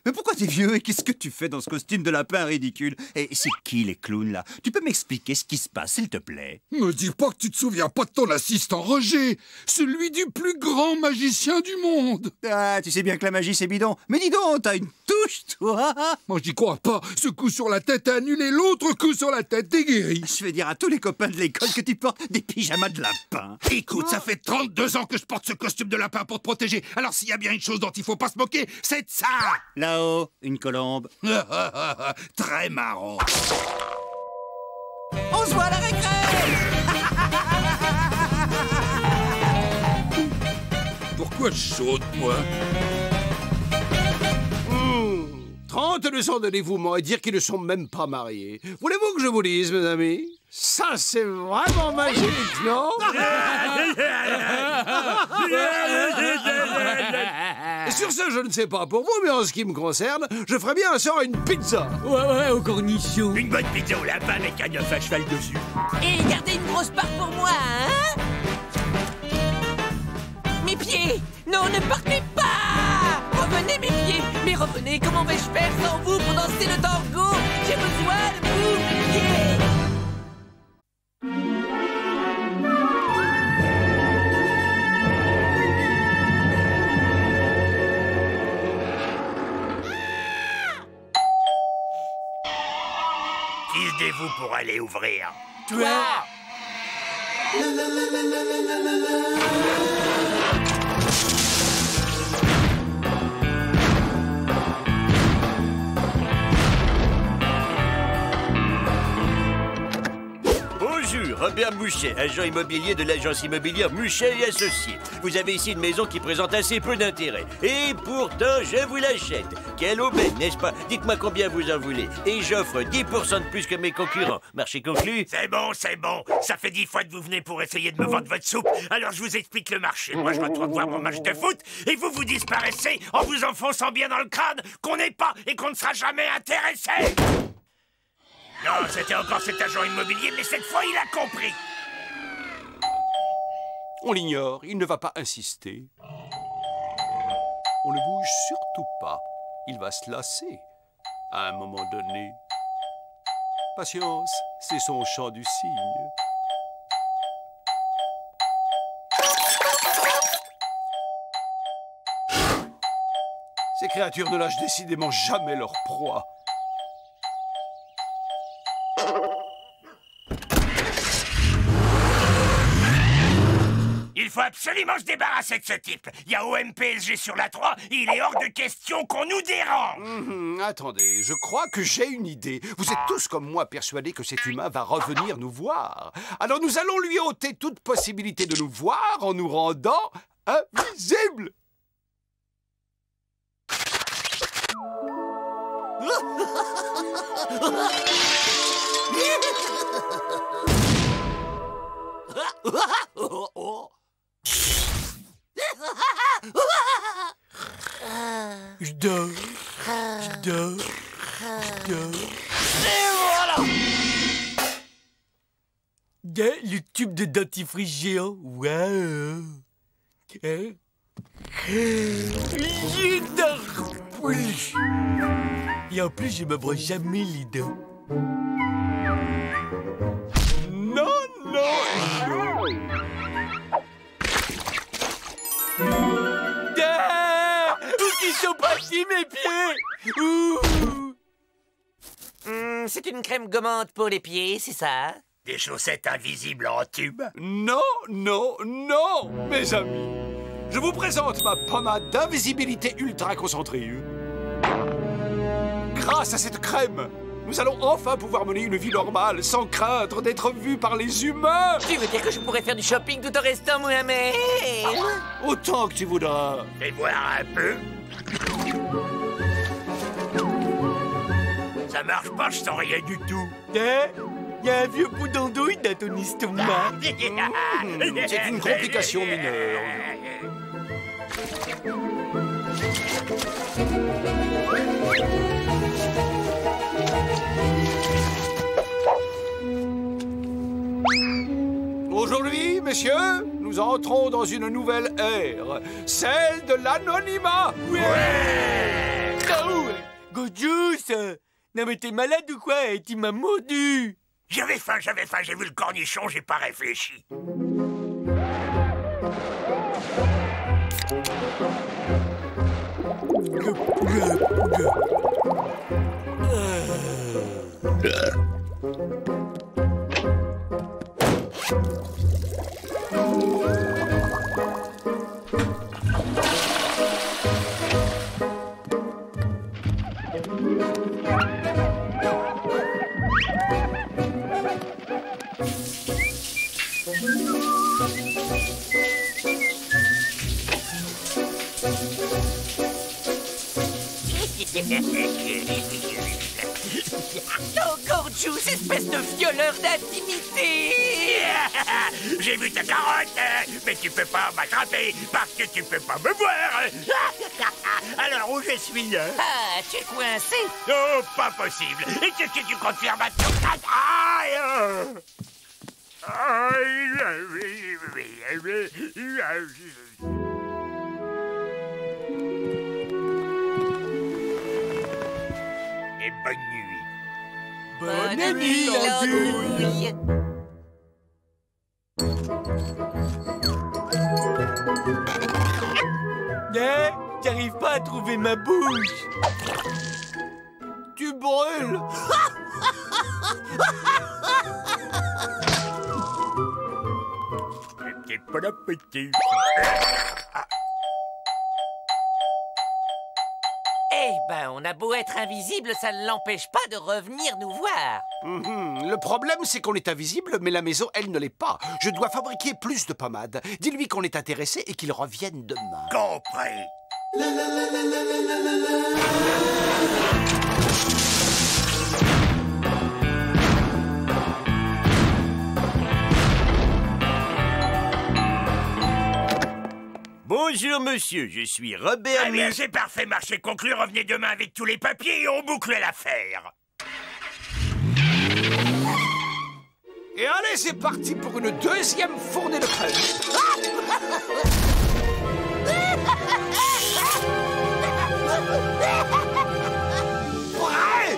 Mais pourquoi t'es vieux et qu'est-ce que tu fais dans ce costume de lapin ridicule? Et c'est qui les clowns là? Tu peux m'expliquer ce qui se passe, s'il te plaît? Me dis pas que tu te souviens pas de ton assistant Roger, celui du plus grand magicien du monde. Ah, tu sais bien que la magie c'est bidon. Mais dis donc, t'as une touche, toi? Moi j'y crois pas. Ce coup sur la tête a annulé l'autre coup sur la tête, t'es guéri. Je vais dire à tous les copains de l'école que tu portes des pyjamas de lapin. Écoute, ça fait 32 ans que je porte ce costume de lapin pour te protéger. Alors s'il y a bien une chose dont il faut pas se moquer, c'est de ça. Là-haut, une colombe. Très marrant. On se voit à la récré. 'Pourquoi je saute, moi? 30 leçons de dévouement et dire qu'ils ne sont même pas mariés. Voulez-vous que je vous dise, mes amis? Ça, c'est vraiment magique, non? Et sur ce, je ne sais pas pour vous, mais en ce qui me concerne, je ferais bien un sort à une pizza. Ouais, au cornichon. Une bonne pizza au lapin avec un œuf à cheval dessus. Et gardez une grosse part pour moi, hein? Mes pieds! Non, ne partez pas! Revenez, mes pieds! Mais revenez, comment vais-je faire sans vous pour danser le tango? J'ai besoin de vous, mes pieds! Qui se dévoue pour aller ouvrir? Toi! Bonjour, Robert Mouchet, agent immobilier de l'agence immobilière Mouchet et Associés. Vous avez ici une maison qui présente assez peu d'intérêt. Et pourtant, je vous l'achète. Quelle aubaine, n'est-ce pas? Dites-moi combien vous en voulez. Et j'offre 10% de plus que mes concurrents. Marché conclu? C'est bon. Ça fait 10 fois que vous venez pour essayer de me vendre votre soupe. Alors je vous explique le marché. Moi, je retourne voir mon match de foot et vous disparaissez en vous enfonçant bien dans le crâne qu'on n'est pas et qu'on ne sera jamais intéressé. Non, c'était encore cet agent immobilier, mais cette fois, il a compris. On l'ignore, il ne va pas insister. On ne bouge surtout pas. Il va se lasser à un moment donné. Patience, c'est son chant du cygne. Ces créatures ne lâchent décidément jamais leur proie. Il faut absolument se débarrasser de ce type. Il y a OMPSG sur la 3 et il est hors de question qu'on nous dérange. Attendez, je crois que j'ai une idée. Vous êtes tous comme moi persuadés que cet humain va revenir nous voir. Alors nous allons lui ôter toute possibilité de nous voir en nous rendant invisibles. Je dors. Je dors. Je dors. Et voilà! Le tube de dentifrice géant. Waouh! Je dors plus. Et en plus, je me brosse jamais les dents. Non, non, non. Ah! Où qu'ils sont partis mes pieds? Ouh! C'est une crème gommante pour les pieds, c'est ça? Des chaussettes invisibles en tube? Non, non, non, mes amis. Je vous présente ma pommade d'invisibilité ultra concentrée. Grâce à cette crème, nous allons enfin pouvoir mener une vie normale sans craindre d'être vus par les humains. Tu veux dire que je pourrais faire du shopping tout en restant Mohamed? Autant que tu voudras. Fais voir un peu. Ça marche pas, je sens rien du tout. Il y a un vieux bout d'andouille dans ton estomac. C'est une complication mineure. Aujourd'hui, messieurs, nous entrons dans une nouvelle ère, celle de l'anonymat. Ouais! Oh, Gojus! Non mais t'es malade ou quoi? Tu m'as mordu! J'avais faim, j'ai vu le cornichon, j'ai pas réfléchi. Oh, Gorgeous, espèce de violeur d'intimité! J'ai vu ta carotte, mais tu peux pas m'attraper parce que tu peux pas me voir. Alors où je suis? Ah, tu es coincé? Oh, pas possible. Et qu'est-ce que tu comptes faire maintenant? Et bonne nuit. Bonne nuit, l'andouille. J'arrive pas à trouver ma bouche. Tu brûles. C'est pas l'appétit. Eh ben, on a beau être invisible, ça ne l'empêche pas de revenir nous voir. Le problème, c'est qu'on est invisible, mais la maison, elle ne l'est pas. Je dois fabriquer plus de pommade. Dis-lui qu'on est intéressé et qu'il revienne demain. Compris. Bonjour, monsieur, je suis Robert... Très bien, c'est parfait, marché conclu. Revenez demain avec tous les papiers et on boucle l'affaire. Et allez, c'est parti pour une deuxième fournée de crème. Prêt!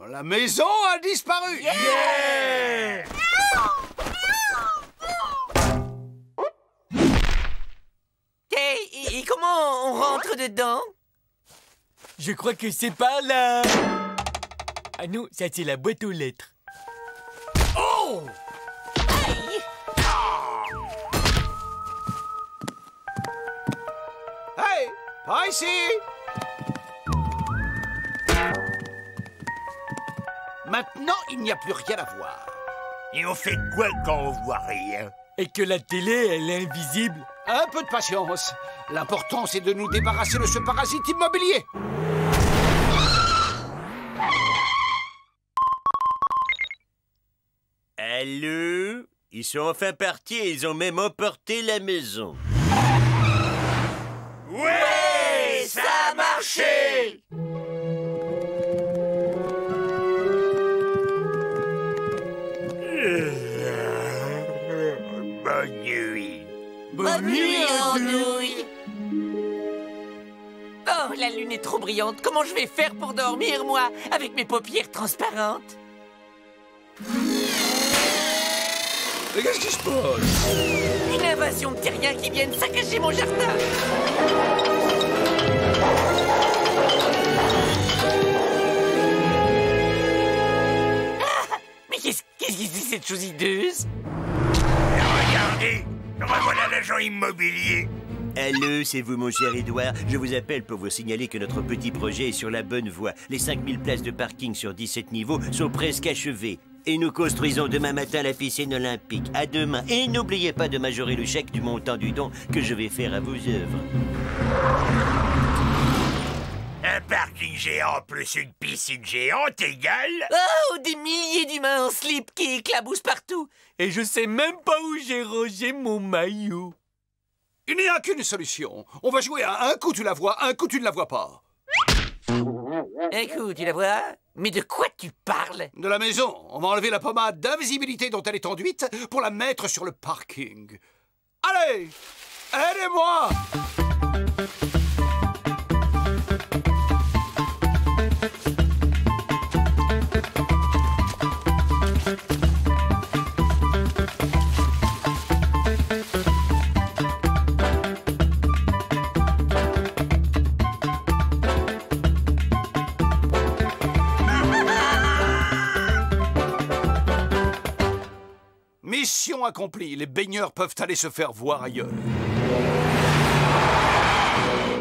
La maison a disparu. Yeah! Et comment on rentre dedans? Je crois que c'est par là. Ah non, ça c'est la boîte aux lettres. Oh! Hey, par ici. Maintenant, il n'y a plus rien à voir. Et on fait quoi quand on voit rien? Et que la télé, elle est invisible. Un peu de patience. L'important, c'est de nous débarrasser de ce parasite immobilier. Allô? Ils sont enfin partis et ils ont même emporté la maison. Ouais, ça a marché! Bonne nuit. Bonne nuit, Andouille. Oh, la lune est trop brillante. Comment je vais faire pour dormir, moi, avec mes paupières transparentes? Mais qu'est-ce qui se passe? Une invasion de terriens qui viennent saccager mon jardin. Ah, mais qu'est-ce que c'est cette chose hideuse? Regardez, revoilà l'agent immobilier. Allô, c'est vous, mon cher Édouard. Je vous appelle pour vous signaler que notre petit projet est sur la bonne voie. Les 5000 places de parking sur 17 niveaux sont presque achevées. Et nous construisons demain matin la piscine olympique. À demain. Et n'oubliez pas de majorer le chèque du montant du don que je vais faire à vos œuvres. Un parking géant plus une piscine géante égale... Oh, des milliers d'humains en slip qui éclaboussent partout. Et je sais même pas où j'ai rangé mon maillot. Il n'y a qu'une solution. On va jouer à un coup tu la vois, un coup tu ne la vois pas. Un coup, tu la vois? Mais de quoi tu parles? De la maison. On va enlever la pommade d'invisibilité dont elle est enduite pour la mettre sur le parking. Allez, aidez-moi! Mission accomplie, les baigneurs peuvent aller se faire voir ailleurs.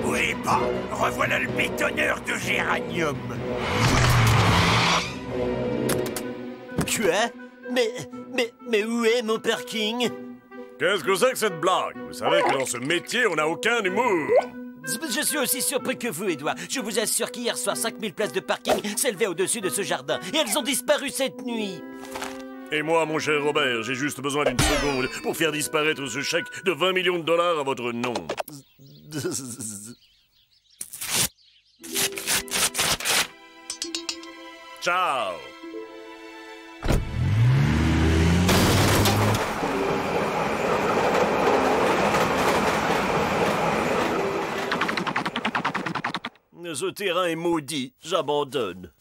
Bougez pas, revoilà le bétonneur de géranium. Quoi? Mais où est mon parking? Qu'est-ce que c'est que cette blague? Vous savez que dans ce métier, on n'a aucun humour. Je suis aussi surpris que vous, Édouard. Je vous assure qu'hier soir, 5000 places de parking s'élevaient au-dessus de ce jardin. Et elles ont disparu cette nuit. Et moi, mon cher Robert, j'ai juste besoin d'une seconde pour faire disparaître ce chèque de 20 millions de dollars à votre nom. Ciao. Ce terrain est maudit. J'abandonne.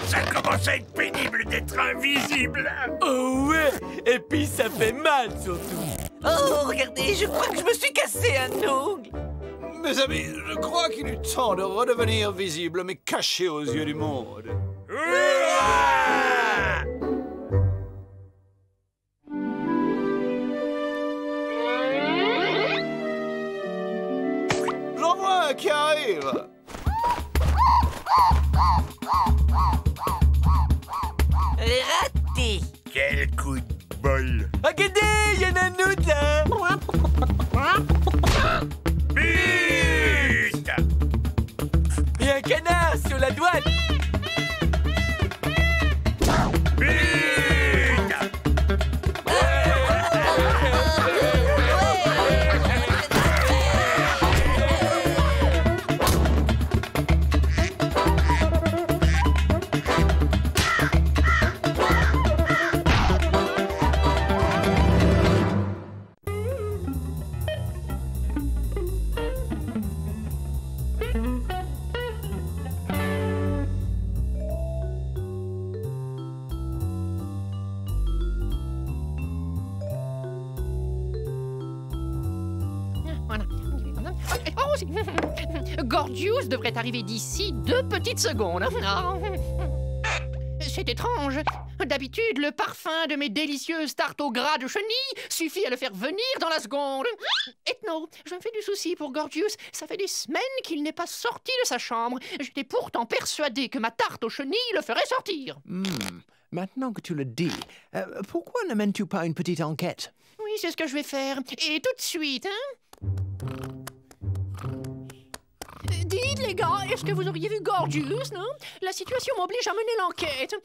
Ça commence à être pénible d'être invisible. Oh ouais. Et puis ça fait mal surtout. Oh, regardez, je crois que je me suis cassé un ongle. Mes amis, je crois qu'il est temps de redevenir visible, mais caché aux yeux du monde. J'en vois un qui arrive. Raté. Quel coup de bol. Regardez, il y en a un autre là. But! Il y a un canard sur la douane. Gorgius devrait arriver d'ici 2 petites secondes. C'est étrange. D'habitude, le parfum de mes délicieuses tartes au gras de chenille suffit à le faire venir dans la seconde. Ethno, je me fais du souci pour Gorgius. Ça fait des semaines qu'il n'est pas sorti de sa chambre. J'étais pourtant persuadée que ma tarte aux chenilles le ferait sortir. Maintenant que tu le dis, pourquoi ne mènes-tu pas une petite enquête? Oui, c'est ce que je vais faire. Et tout de suite, hein? Dites, les gars, est-ce que vous auriez vu Gorgius, non? La situation m'oblige à mener l'enquête.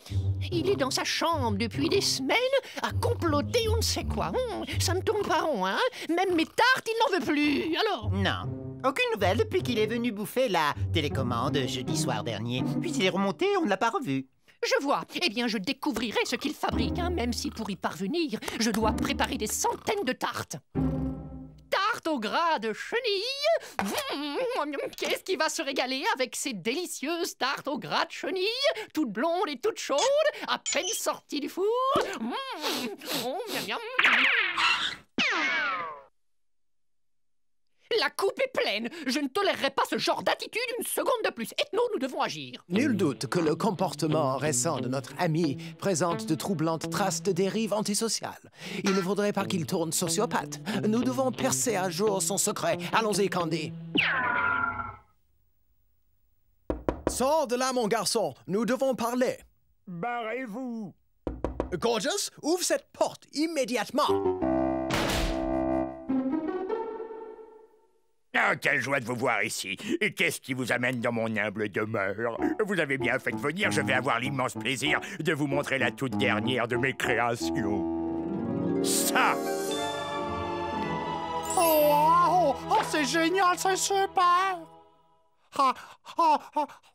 Il est dans sa chambre depuis des semaines à comploter on ne sait quoi. Ça ne tourne pas rond, hein? Même mes tartes, il n'en veut plus. Alors? Non. Aucune nouvelle depuis qu'il est venu bouffer la télécommande jeudi soir dernier. Puis il est remonté, on ne l'a pas revu. Je vois. Eh bien, je découvrirai ce qu'il fabrique, hein, même si pour y parvenir, je dois préparer des centaines de tartes. Tarte au gras de chenille. Qu'est-ce qui va se régaler avec ces délicieuses tartes au gras de chenille, toutes blondes et toutes chaudes, à peine sorties du four. La coupe est pleine. Je ne tolérerai pas ce genre d'attitude une seconde de plus. Ethno, nous devons agir. Nul doute que le comportement récent de notre ami présente de troublantes traces de dérive antisociale. Il ne faudrait pas qu'il tourne sociopathe. Nous devons percer à jour son secret. Allons-y, Candy. Sors de là, mon garçon. Nous devons parler. Barrez-vous. Gorgius, ouvre cette porte immédiatement. Ah, quelle joie de vous voir ici. Et qu'est-ce qui vous amène dans mon humble demeure? Vous avez bien fait de venir, je vais avoir l'immense plaisir de vous montrer la toute dernière de mes créations. Ça! Oh, c'est génial, c'est super!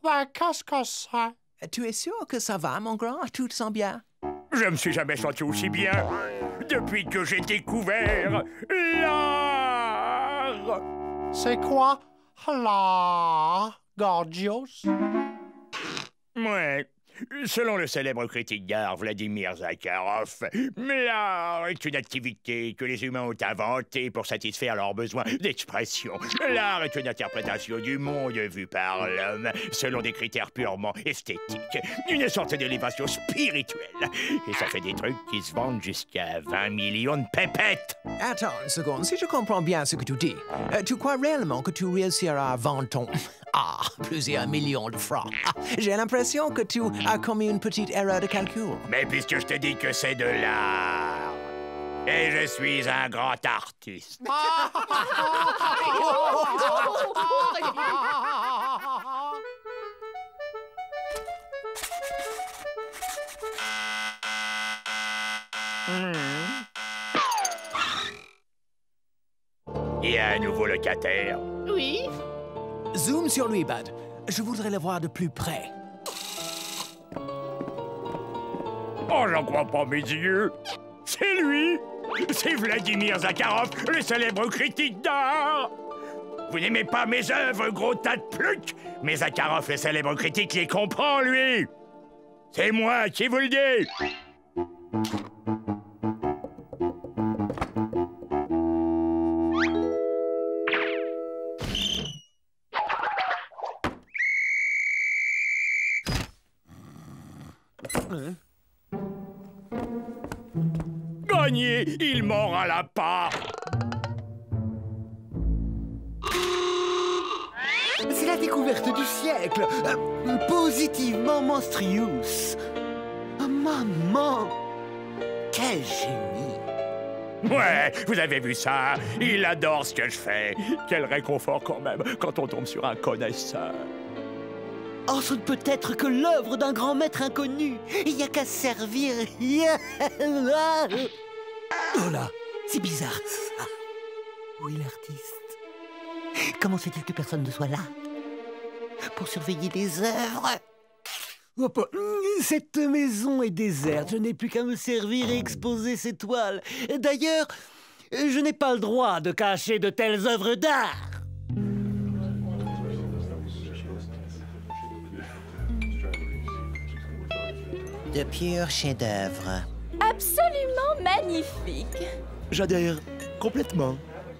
Ben, qu'est-ce que c'est? Tu es sûr que ça va, mon grand? Tu te sens bien? Je me suis jamais senti aussi bien depuis que j'ai découvert l'art! C'est quoi, l'art, Gorgius? Ouais. Selon le célèbre critique d'art Vladimir Zakharov, l'art est une activité que les humains ont inventée pour satisfaire leurs besoins d'expression. L'art est une interprétation du monde vu par l'homme selon des critères purement esthétiques. Une sorte d'élévation spirituelle. Et ça fait des trucs qui se vendent jusqu'à 20 millions de pépettes. Attends une seconde, si je comprends bien ce que tu dis, tu crois réellement que tu réussiras à vendre ton... plusieurs millions de francs. J'ai l'impression que tu as commis une petite erreur de calcul. Mais puisque je te dis que c'est de l'art, et je suis un grand artiste. Il y a un nouveau locataire. Oui? Zoom sur lui, Bud. Je voudrais le voir de plus près. Oh, j'en crois pas mes yeux. C'est lui. C'est Vladimir Zakharov, le célèbre critique d'art. Vous n'aimez pas mes œuvres, gros tas de plucs? Mais Zakharov, le célèbre critique, les comprend, lui. C'est moi qui vous le dis. Gagné, il mord à la part. C'est la découverte du siècle. Positivement monstrueuse. Oh, maman, quel génie. Ouais, vous avez vu ça? Il adore ce que je fais. Quel réconfort quand même quand on tombe sur un connaisseur. Oh, ce ne peut être que l'œuvre d'un grand maître inconnu. Il n'y a qu'à servir. Oh là, c'est bizarre. Ah, où est l'artiste? Comment se fait-il que personne ne soit là pour surveiller les œuvres? Cette maison est déserte. Je n'ai plus qu'à me servir et exposer ces toiles. D'ailleurs, je n'ai pas le droit de cacher de telles œuvres d'art. De purs chefs-d'œuvre. Absolument magnifique. J'adhère complètement.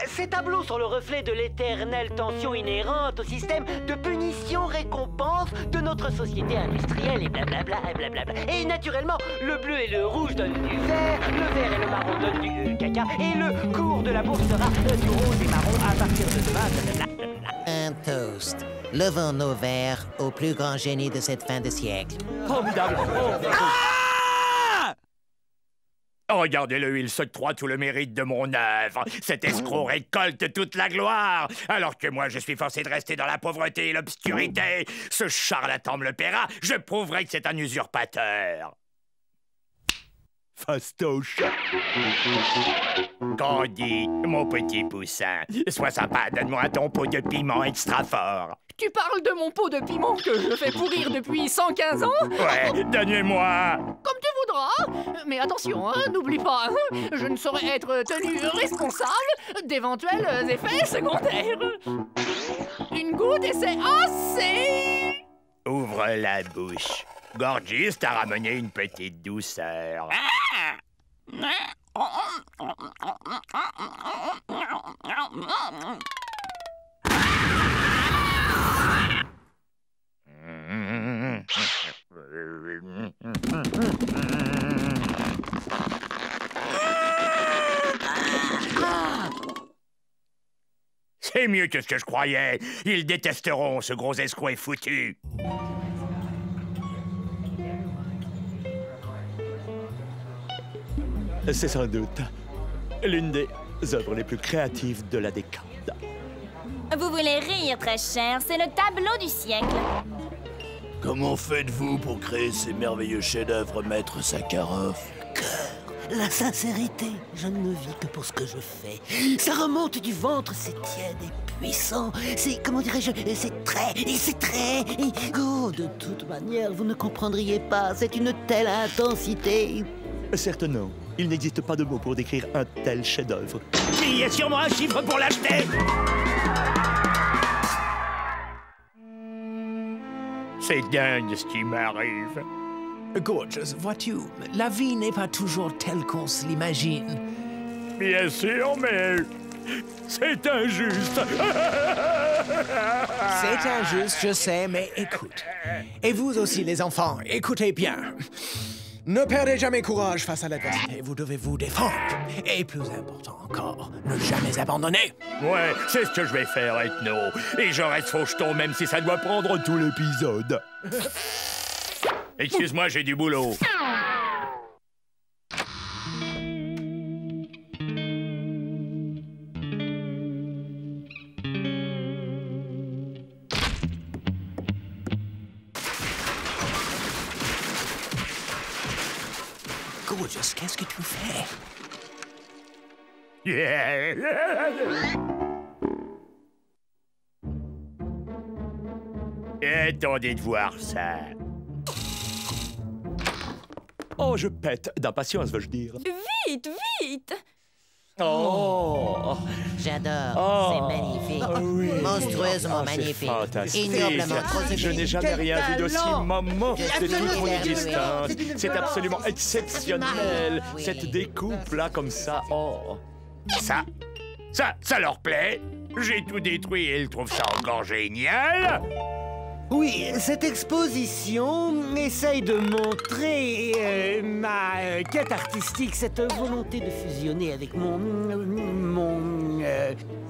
Ces tableaux sont le reflet de l'éternelle tension inhérente au système de punition-récompense de notre société industrielle et blablabla et blablabla. Et naturellement, le bleu et le rouge donnent du vert, le vert et le marron donnent du caca, et le cours de la bourse sera du rose et marron à partir de demain, blablabla. Un toast. Levons nos verres au plus grand génie de cette fin de siècle. Formidable. Regardez-le, il s'octroie tout le mérite de mon œuvre. Cet escroc récolte toute la gloire, alors que moi, je suis forcé de rester dans la pauvreté et l'obscurité. Ce charlatan me le paiera, je prouverai que c'est un usurpateur. Fastoche. Candy, mon petit poussin, sois sympa, donne-moi ton pot de piment extra fort. Tu parles de mon pot de piment que je fais pourrir depuis 115 ans? Ouais, donne-moi. Comme tu voudras. Mais attention, hein, n'oublie pas, hein, je ne saurais être tenu responsable d'éventuels effets secondaires. Une goutte et c'est assez. Ouvre la bouche. Gorgis t'a ramené une petite douceur. C'est mieux que ce que je croyais. Ils détesteront ce gros escroc foutu. C'est sans doute l'une des œuvres les plus créatives de la décade. Vous voulez rire, très cher, c'est le tableau du siècle. Comment faites-vous pour créer ces merveilleux chefs-d'œuvre, maître Sakharov? La sincérité, je ne vis que pour ce que je fais. Ça remonte du ventre, c'est tiède et puissant. C'est, comment dirais-je, c'est très... Oh, de toute manière, vous ne comprendriez pas, c'est une telle intensité. Certes non, il n'existe pas de mots pour décrire un tel chef-d'œuvre. Mais il y a sûrement un chiffre pour l'acheter. C'est dingue ce qui m'arrive. Gorgeous, vois-tu, la vie n'est pas toujours telle qu'on se l'imagine. Bien sûr, mais c'est injuste. C'est injuste, je sais, mais écoute. Et vous aussi, les enfants, écoutez bien. Ne perdez jamais courage face à l'adversité, vous devez vous défendre. Et plus important encore, ne jamais abandonner. Ouais, c'est ce que je vais faire, Ethno. Et je reste faucheton même si ça doit prendre tout l'épisode. Excuse-moi, j'ai du boulot. Gorgeous, qu'est-ce que tu fais? Attendez de voir ça. Oh, je pète d'impatience, veux-je dire. Vite, vite! Oh! J'adore, Oh. c'est magnifique. Oui. Monstrueusement C'est magnifique. fantastique. Ignoblement trop Je n'ai jamais rien vu d'aussi moment de toute mon Quel existence. talent. C'est absolument exceptionnel. Oui. Cette découpe-là, comme ça, oh! Ça leur plaît? J'ai tout détruit et ils trouvent ça encore génial? Oui, cette exposition essaye de montrer ma quête artistique, cette volonté de fusionner avec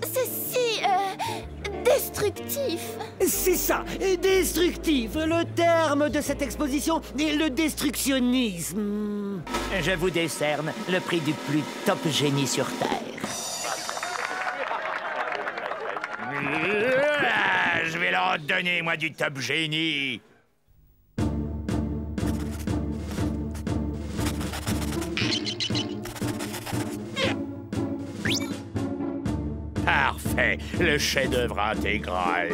C'est si... destructif. C'est ça, destructif. Le terme de cette exposition est le destructionnisme. Je vous décerne le prix du plus top génie sur Terre. Je vais leur donner, moi, du top génie. Parfait, le chef-d'œuvre intégral.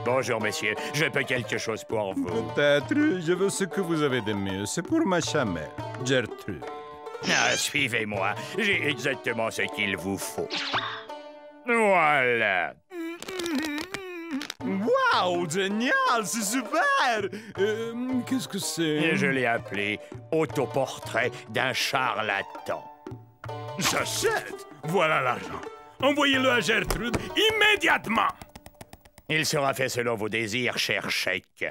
Bonjour, messieurs. Je peux quelque chose pour vous. Peut-être. Je veux ce que vous avez de mieux. C'est pour ma chamelle, Gertrude. Ah, suivez-moi. J'ai exactement ce qu'il vous faut. Voilà. Wow, génial, c'est super. Qu'est-ce que c'est? Et je l'ai appelé autoportrait d'un charlatan. J'achète. Voilà l'argent. Envoyez-le à Gertrude immédiatement. Il sera fait selon vos désirs, cher chèque.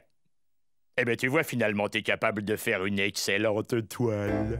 Eh bien, tu vois, finalement, t'es capable de faire une excellente toile.